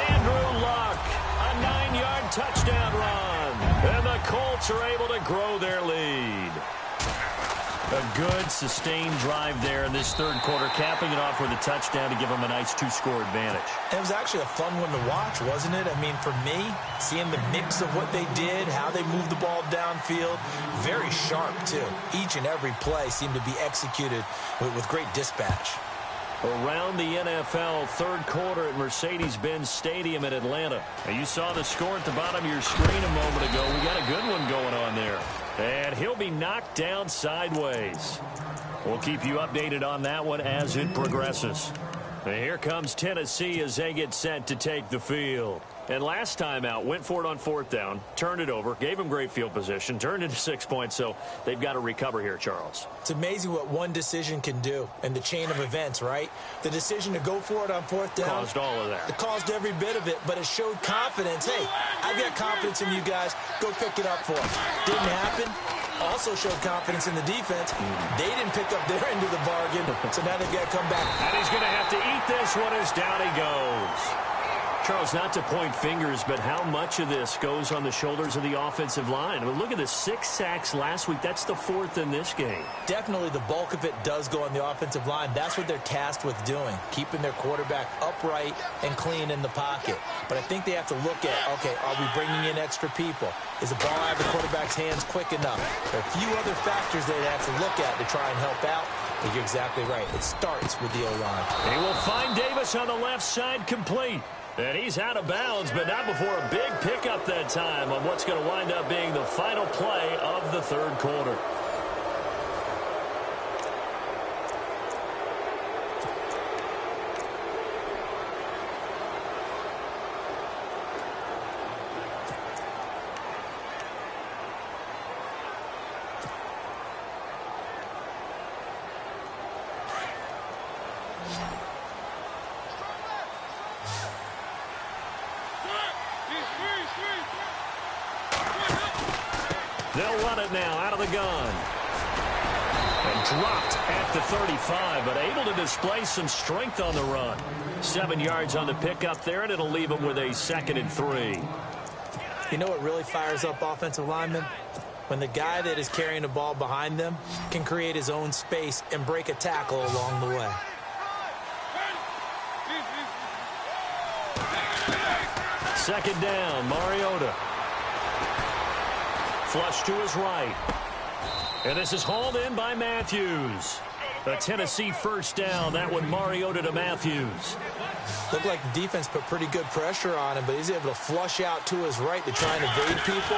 Andrew Luck, a 9-yard touchdown run. And the Colts are able to grow their lead. A good, sustained drive there in this third quarter, capping it off with a touchdown to give them a nice 2-score advantage. It was actually a fun one to watch, wasn't it? I mean, for me, seeing the mix of what they did, how they moved the ball downfield, very sharp, too. Each and every play seemed to be executed with great dispatch. Around the NFL, third quarter at Mercedes-Benz Stadium in Atlanta. Now, you saw the score at the bottom of your screen a moment ago. We got a good one going on there. And he'll be knocked down sideways. We'll keep you updated on that one as it progresses. And here comes Tennessee as they get set to take the field. And last time out, went for it on fourth down, turned it over, gave them great field position, turned into 6 points, so they've got to recover here, Charles. It's amazing what one decision can do in the chain of events, right? The decision to go for it on fourth down. Caused all of that. It caused every bit of it, but it showed confidence. Hey, I've got confidence in you guys. Go pick it up for them. Didn't happen. Also showed confidence in the defense. They didn't pick up their end of the bargain, so now they've got to come back. And he's going to have to eat this one as down he goes. Charles, not to point fingers, but how much of this goes on the shoulders of the offensive line? I mean, look at the 6 sacks last week. That's the 4th in this game. Definitely the bulk of it does go on the offensive line. That's what they're tasked with doing, keeping their quarterback upright and clean in the pocket. But I think they have to look at, okay, are we bringing in extra people? Is the ball out of the quarterback's hands quick enough? There are a few other factors they'd have to look at to try and help out. But you're exactly right. It starts with the O-line. He will find Davis on the left side complete. And he's out of bounds, but not before a big pickup that time on what's going to wind up being the final play of the third quarter. They'll run it now out of the gun. And dropped at the 35, but able to display some strength on the run. 7 yards on the pickup there, and it'll leave them with a 2nd and 3. You know what really fires up offensive linemen? When the guy that is carrying the ball behind them can create his own space and break a tackle along the way. Second down, Mariota. Flush to his right. And this is hauled in by Matthews. A Tennessee first down. That one Mariota to Matthews. Looked like the defense put pretty good pressure on him, but he's able to flush out to his right to try and evade people.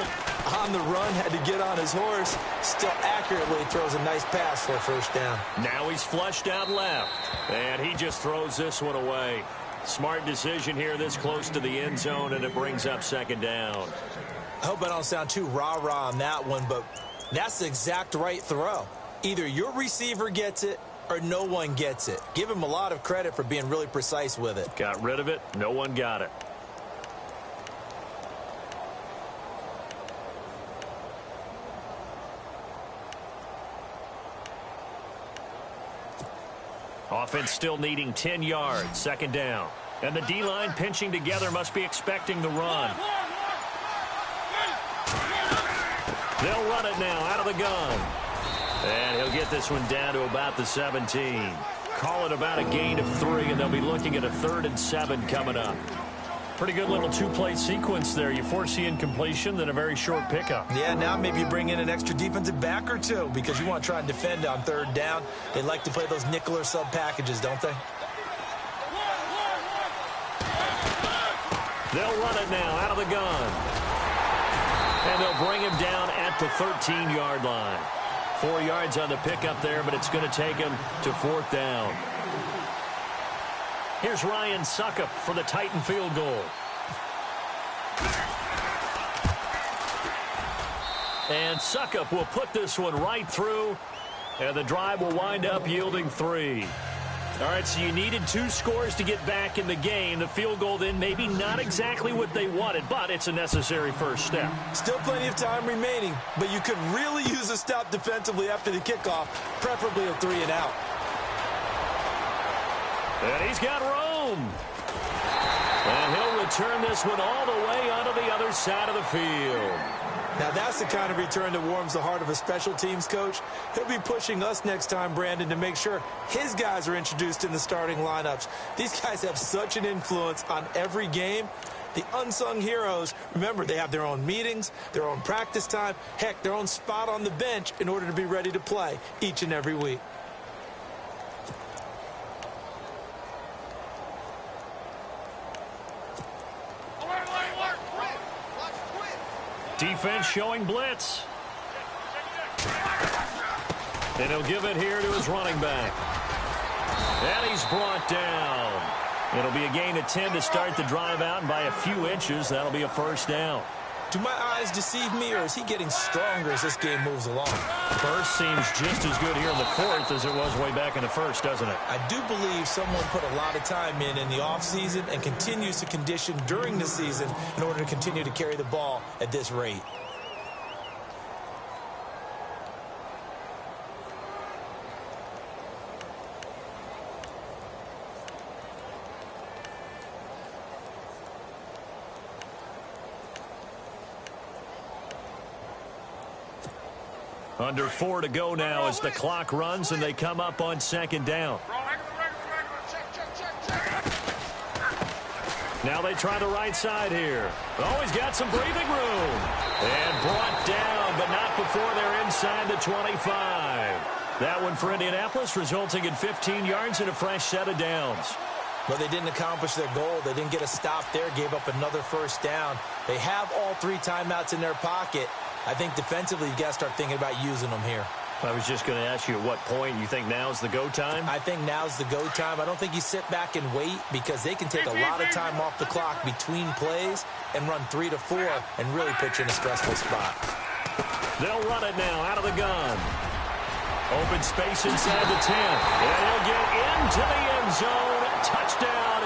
On the run, had to get on his horse. Still accurately throws a nice pass for a first down. Now he's flushed out left. And he just throws this one away. Smart decision here this close to the end zone, and it brings up second down. I hope I don't sound too rah-rah on that one, but that's the exact right throw. Either your receiver gets it or no one gets it. Give him a lot of credit for being really precise with it. Got rid of it. No one got it. Offense still needing 10 yards. Second down. And the D-line pinching together, must be expecting the run. They'll run it now out of the gun. And he'll get this one down to about the 17. Call it about a gain of 3, and they'll be looking at a 3rd and 7 coming up. Pretty good little two-play sequence there. You foresee incompletion, then a very short pickup. Yeah, now maybe you bring in an extra defensive back or two because you want to try and defend on 3rd down. They like to play those nickel or sub packages, don't they? They'll run it now out of the gun. And they'll bring him down at the 13-yard line. 4 yards on the pickup there, but it's going to take him to 4th down. Here's Ryan Suckup for the Titan field goal. And Suckup will put this one right through, and the drive will wind up yielding 3. All right, so you needed 2 scores to get back in the game. The field goal then maybe not exactly what they wanted, but it's a necessary first step. Still plenty of time remaining, but you could really use a stop defensively after the kickoff, preferably a 3 and out. And he's got room. And he'll return this one all the way onto the other other side of the field. Now, that's the kind of return that warms the heart of a special teams coach. He'll be pushing us next time, Brandon, to make sure his guys are introduced in the starting lineups. These guys have such an influence on every game. The unsung heroes, remember, they have their own meetings, their own practice time, heck, their own spot on the bench in order to be ready to play each and every week. Defense showing blitz. And he'll give it here to his running back. And he's brought down. It'll be a gain of 10 to start the drive out, and by a few inches, that'll be a first down. Do my eyes deceive me, or is he getting stronger as this game moves along? First seems just as good here in the fourth as it was way back in the first, doesn't it? I do believe someone put a lot of time in the offseason and continues to condition during the season in order to continue to carry the ball at this rate. Under 4 to go now as the clock runs and they come up on second down. Now they try the right side here. Oh, he's got some breathing room. And brought down, but not before they're inside the 25. That one for Indianapolis, resulting in 15 yards and a fresh set of downs. Well, they didn't accomplish their goal. They didn't get a stop there, gave up another first down. They have all 3 timeouts in their pocket. I think defensively, you got to start thinking about using them here. I was just going to ask you at what point you think now's the go time? I think now's the go time. I don't think you sit back and wait because they can take a lot of time off the clock between plays and run 3 to 4 and really put you in a stressful spot. They'll run it now out of the gun. Open space inside the 10. And he'll get into the end zone. Touchdown,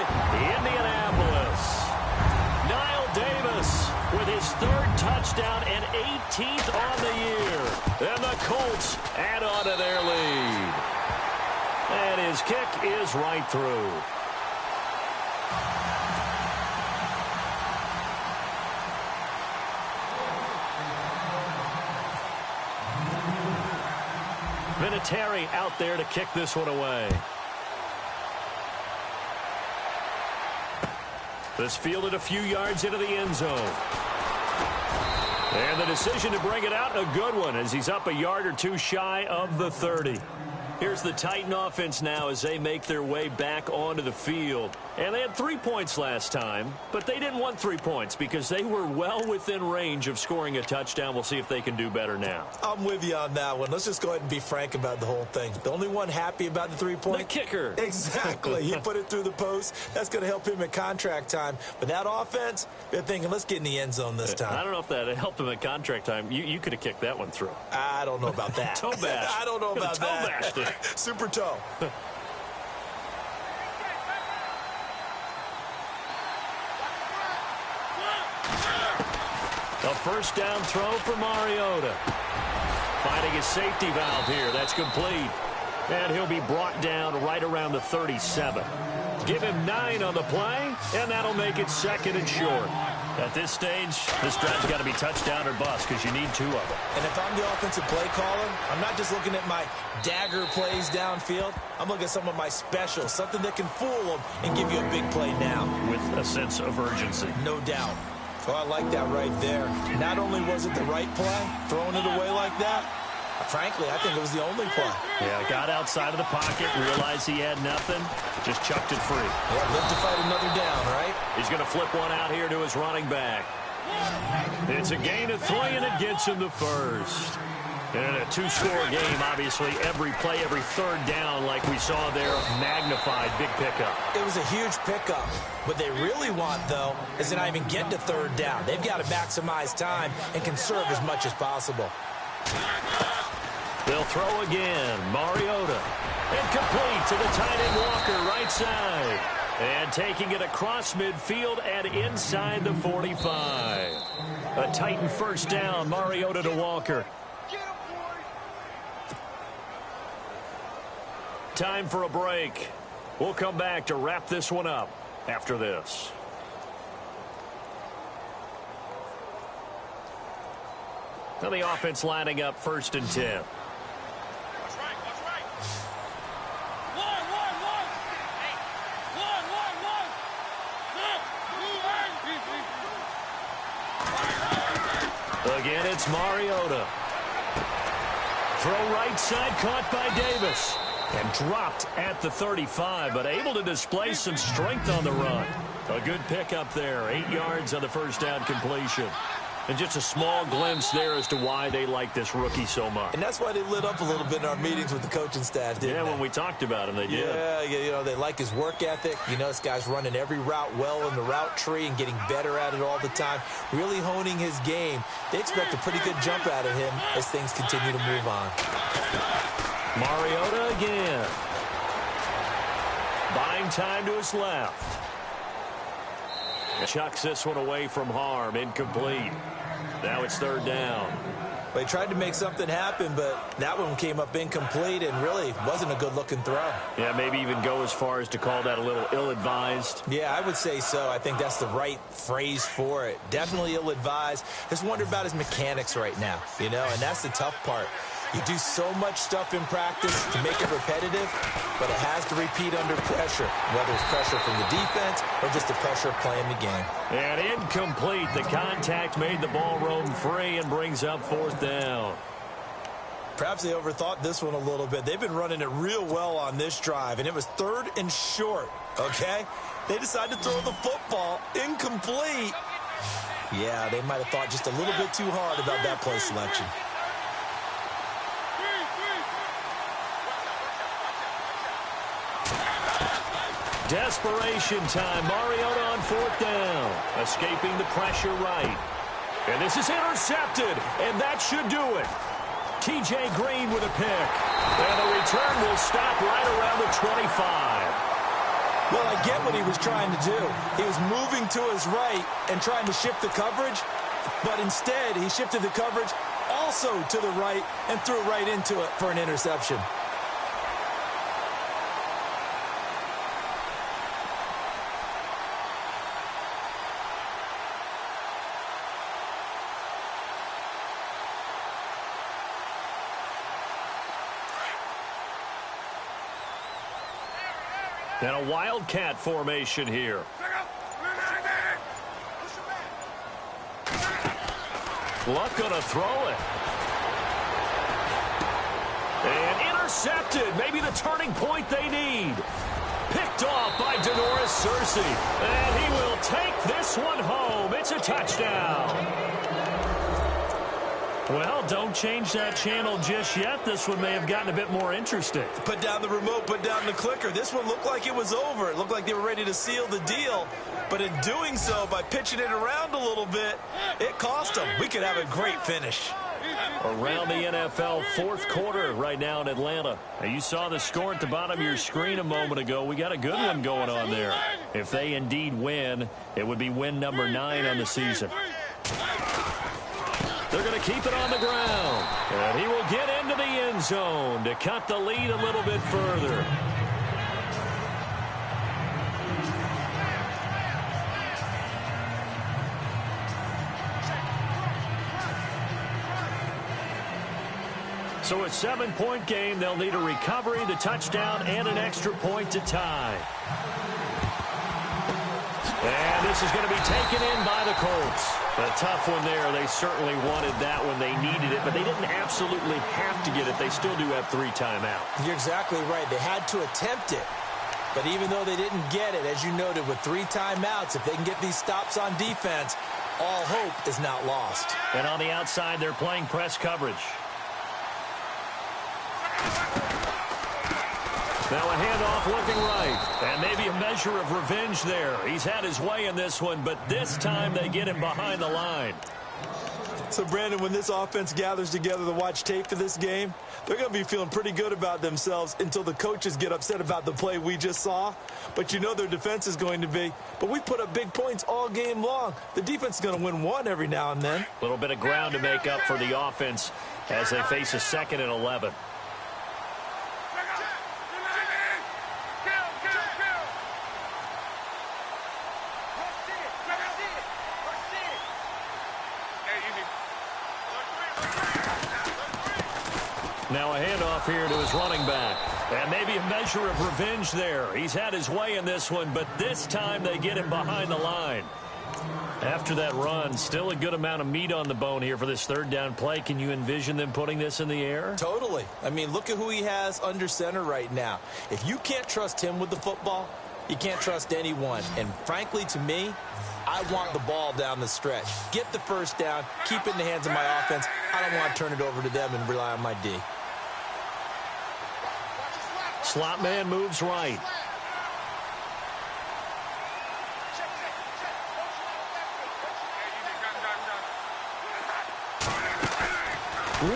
Indianapolis. Davis with his 3rd touchdown and 18th on the year. And the Colts add on to their lead. And his kick is right through. Vinatieri out there to kick this one away. This fielded a few yards into the end zone. And the decision to bring it out, a good one, as he's up a yard or 2 shy of the 30. Here's the Titan offense now as they make their way back onto the field. And they had 3 points last time, but they didn't want 3 points because they were well within range of scoring a touchdown. We'll see if they can do better now. I'm with you on that one. Let's just go ahead and be frank about the whole thing. The only one happy about the 3-point? The kicker. Exactly. He put it through the post. That's going to help him at contract time. But that offense, they're thinking, let's get in the end zone this time. I don't know if that helped him at contract time. You could have kicked that one through. I don't know about that. Toe bash. I don't know about that. Toe bashed it. Super toe. A first down throw for Mariota. Finding his safety valve here. That's complete. And he'll be brought down right around the 37. Give him 9 on the play, and that'll make it 2nd and short. At this stage, this drive's got to be touchdown or bust because you need 2 of them. And if I'm the offensive play caller, I'm not just looking at my dagger plays downfield. I'm looking at some of my specials, something that can fool them and give you a big play now. With a sense of urgency. No doubt. Oh, I like that right there. Not only was it the right play, throwing it away like that, frankly, I think it was the only play. Yeah, got outside of the pocket, realized he had nothing, just chucked it free. Yeah, live to fight another down, right? He's going to flip one out here to his running back. It's a gain of 3, and it gets him the first. And in a 2-score game, obviously, every play, every 3rd down, like we saw there, magnified, big pickup. It was a huge pickup. What they really want, though, is to not even get to 3rd down. They've got to maximize time and conserve as much as possible. They'll throw again. Mariota. Incomplete to the tight end Walker, right side. And taking it across midfield and inside the 45. A Titan first down. Mariota to Walker. Time for a break. We'll come back to wrap this one up after this. Now the offense lining up 1st and 10. Again, it's Mariota. Throw right side, caught by Davis. And dropped at the 35, but able to display some strength on the run. A good pickup there. 8 yards on the first down completion. And just a small glimpse there as to why they like this rookie so much. And that's why they lit up a little bit in our meetings with the coaching staff, didn't they? When we talked about him, they did. Yeah, you know, they like his work ethic. You know, this guy's running every route well in the route tree and getting better at it all the time, really honing his game. They expect a pretty good jump out of him as things continue to move on. Mariota again. Buying time to his left. Chucks this one away from harm. Incomplete. Now it's 3rd down. They tried to make something happen, but that one came up incomplete and really wasn't a good-looking throw. Yeah, maybe even go as far as to call that a little ill-advised. Yeah, I would say so. I think that's the right phrase for it. Definitely ill-advised. Just wonder about his mechanics right now, you know, and that's the tough part. You do so much stuff in practice to make it repetitive, but it has to repeat under pressure, whether it's pressure from the defense or just the pressure of playing the game. And incomplete. The contact made the ball roam free and brings up 4th down. Perhaps they overthought this one a little bit. They've been running it real well on this drive, and it was 3rd and short, okay? They decided to throw the football incomplete. Yeah, they might have thought just a little bit too hard about that play selection. Desperation time. Mariota on 4th down. Escaping the pressure right. And this is intercepted. And that should do it. T.J. Green with a pick. And the return will stop right around the 25. Well, I get what he was trying to do. He was moving to his right and trying to shift the coverage. But instead, he shifted the coverage also to the right and threw right into it for an interception. And a wildcat formation here. Luck gonna throw it. And intercepted. Maybe the turning point they need. Picked off by Denoris Cersei. And he will take this one home. It's a touchdown. Well, don't change that channel just yet. This one may have gotten a bit more interesting. Put down the remote, put down the clicker. This one looked like it was over. It looked like they were ready to seal the deal. But in doing so, by pitching it around a little bit, it cost them. We could have a great finish. Around the NFL 4th quarter right now in Atlanta. Now, you saw the score at the bottom of your screen a moment ago. We got a good one going on there. If they indeed win, it would be win number 9 on the season. They're going to keep it on the ground. And he will get into the end zone to cut the lead a little bit further. So a 7-point game. They'll need a recovery, the touchdown, and an extra point to tie. And this is going to be taken in by the Colts. A tough one there. They certainly wanted that when they needed it, but they didn't absolutely have to get it. They still do have 3 timeouts. You're exactly right. They had to attempt it. But even though they didn't get it, as you noted, with 3 timeouts, if they can get these stops on defense, all hope is not lost. And on the outside, they're playing press coverage. Now a handoff looking right. And maybe a measure of revenge there. He's had his way in this one, but this time they get him behind the line. So, Brandon, when this offense gathers together to watch tape for this game, they're going to be feeling pretty good about themselves until the coaches get upset about the play we just saw. But you know their defense is going to be. But we put up big points all game long. The defense is going to win one every now and then. A little bit of ground to make up for the offense as they face a 2nd and 11. Now a handoff here to his running back. And maybe a measure of revenge there. He's had his way in this one, but this time they get him behind the line. After that run, still a good amount of meat on the bone here for this third down play. Can you envision them putting this in the air? Totally. I mean, look at who he has under center right now. If you can't trust him with the football, you can't trust anyone. And frankly, to me, I want the ball down the stretch. Get the first down, keep it in the hands of my offense. I don't want to turn it over to them and rely on my D. Slot man moves right.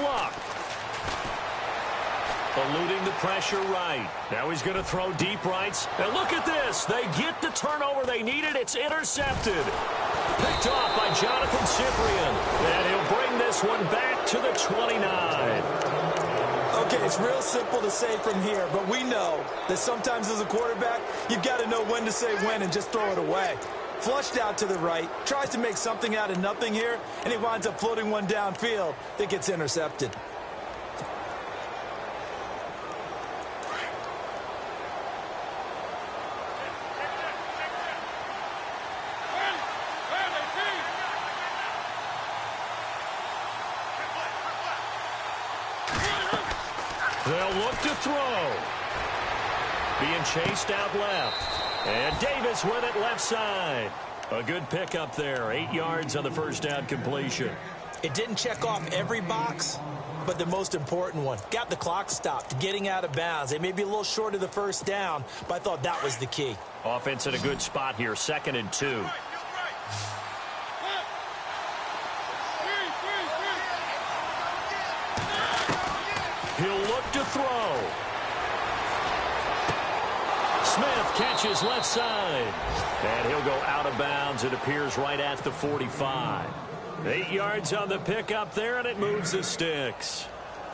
Luck. Eluding the pressure right. Now he's going to throw deep rights. And look at this. They get the turnover they needed. It's intercepted. Picked off by Jonathan Cyprian. And he'll bring this one back to the 29. Okay, it's real simple to say from here, but we know that sometimes as a quarterback, you've got to know when to say when and just throw it away. Flushed out to the right, tries to make something out of nothing here, and he winds up floating one downfield that gets intercepted. They'll look to throw. Being chased out left. And Davis with it left side. A good pickup there. 8 yards on the first down completion. It didn't check off every box, but the most important one. Got the clock stopped, getting out of bounds. They may be a little short of the first down, but I thought that was the key. Offense in a good spot here. 2nd and 2. He'll look to throw. Smith catches left side. And he'll go out of bounds. It appears right at the 45. 8 yards on the pickup there, and it moves the sticks.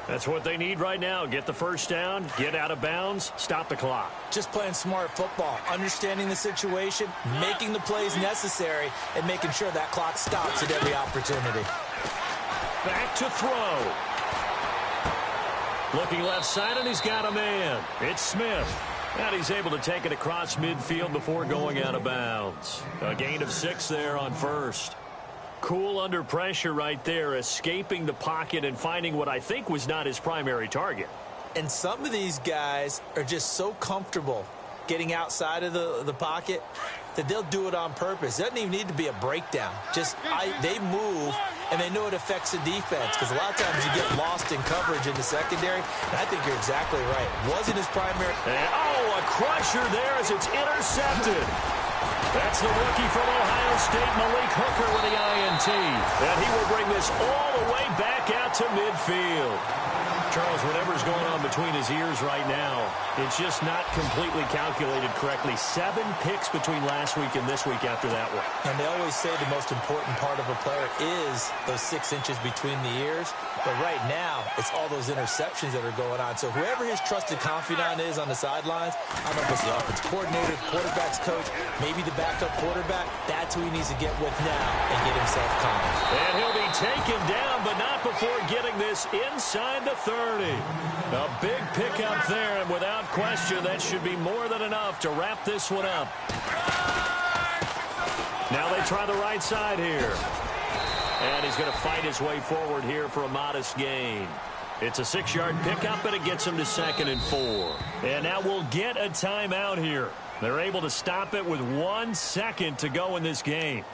That's what they need right now. Get the first down, get out of bounds, stop the clock. Just playing smart football, understanding the situation, making the plays necessary, and making sure that clock stops at every opportunity. Back to throw. Looking left side, and he's got a man. It's Smith. And he's able to take it across midfield before going out of bounds. A gain of 6 there on first. Cool under pressure right there, escaping the pocket and finding what I think was not his primary target. And some of these guys are just so comfortable getting outside of the pocket that they'll do it on purpose. It doesn't even need to be a breakdown. Just they move, and they know it affects the defense, because a lot of times you get lost in coverage in the secondary, and I think you're exactly right. Wasn't his primary. And, a crusher there as it's intercepted. That's the rookie from Ohio State, Malik Hooker, with the INT. And he will bring this all the way back out to midfield. Charles, whatever's going on between his ears right now, it's just not completely calculated correctly. 7 picks between last week and this week after that one. And they always say the most important part of a player is those 6 inches between the ears. But right now, it's all those interceptions that are going on. So whoever his trusted confidant is on the sidelines, I don't know if it's the offense coordinator, quarterback's coach, maybe the backup quarterback, that's who he needs to get with now and get himself calm. And he'll be taken down, but not before getting this inside the 30. A big pickup there, and without question, that should be more than enough to wrap this one up. Now they try the right side here. And he's going to fight his way forward here for a modest gain. It's a 6-yard pickup, and it gets him to 2nd and 4. And now we'll get a timeout here. They're able to stop it with 1 second to go in this game.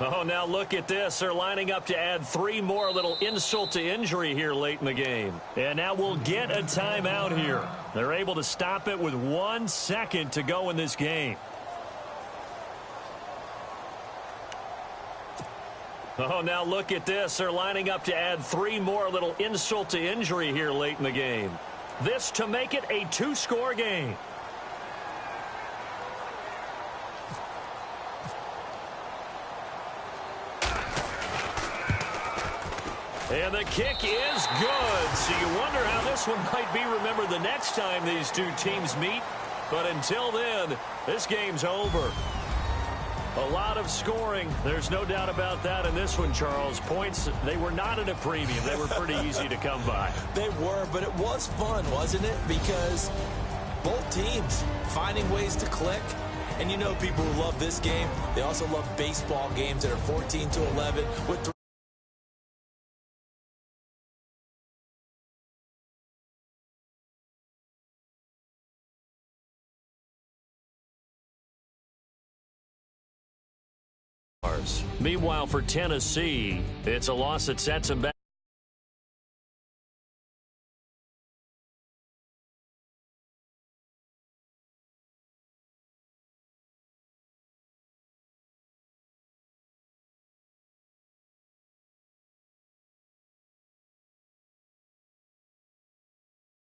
Oh, now look at this. They're lining up to add 3 more, little insult to injury here late in the game. And now we'll get a timeout here. They're able to stop it with 1 second to go in this game. Oh, now look at this. They're lining up to add 3 more, little insult to injury here late in the game. This to make it a 2-score game. And the kick is good. So you wonder how this one might be remembered the next time these two teams meet. But until then, this game's over. A lot of scoring. There's no doubt about that in this one, Charles. Points, they were not at a premium. They were pretty easy to come by. They were, but it was fun, wasn't it? Because both teams finding ways to click. And you know people who love this game, they also love baseball games that are 14-11 with Meanwhile, for Tennessee, it's a loss that sets them back.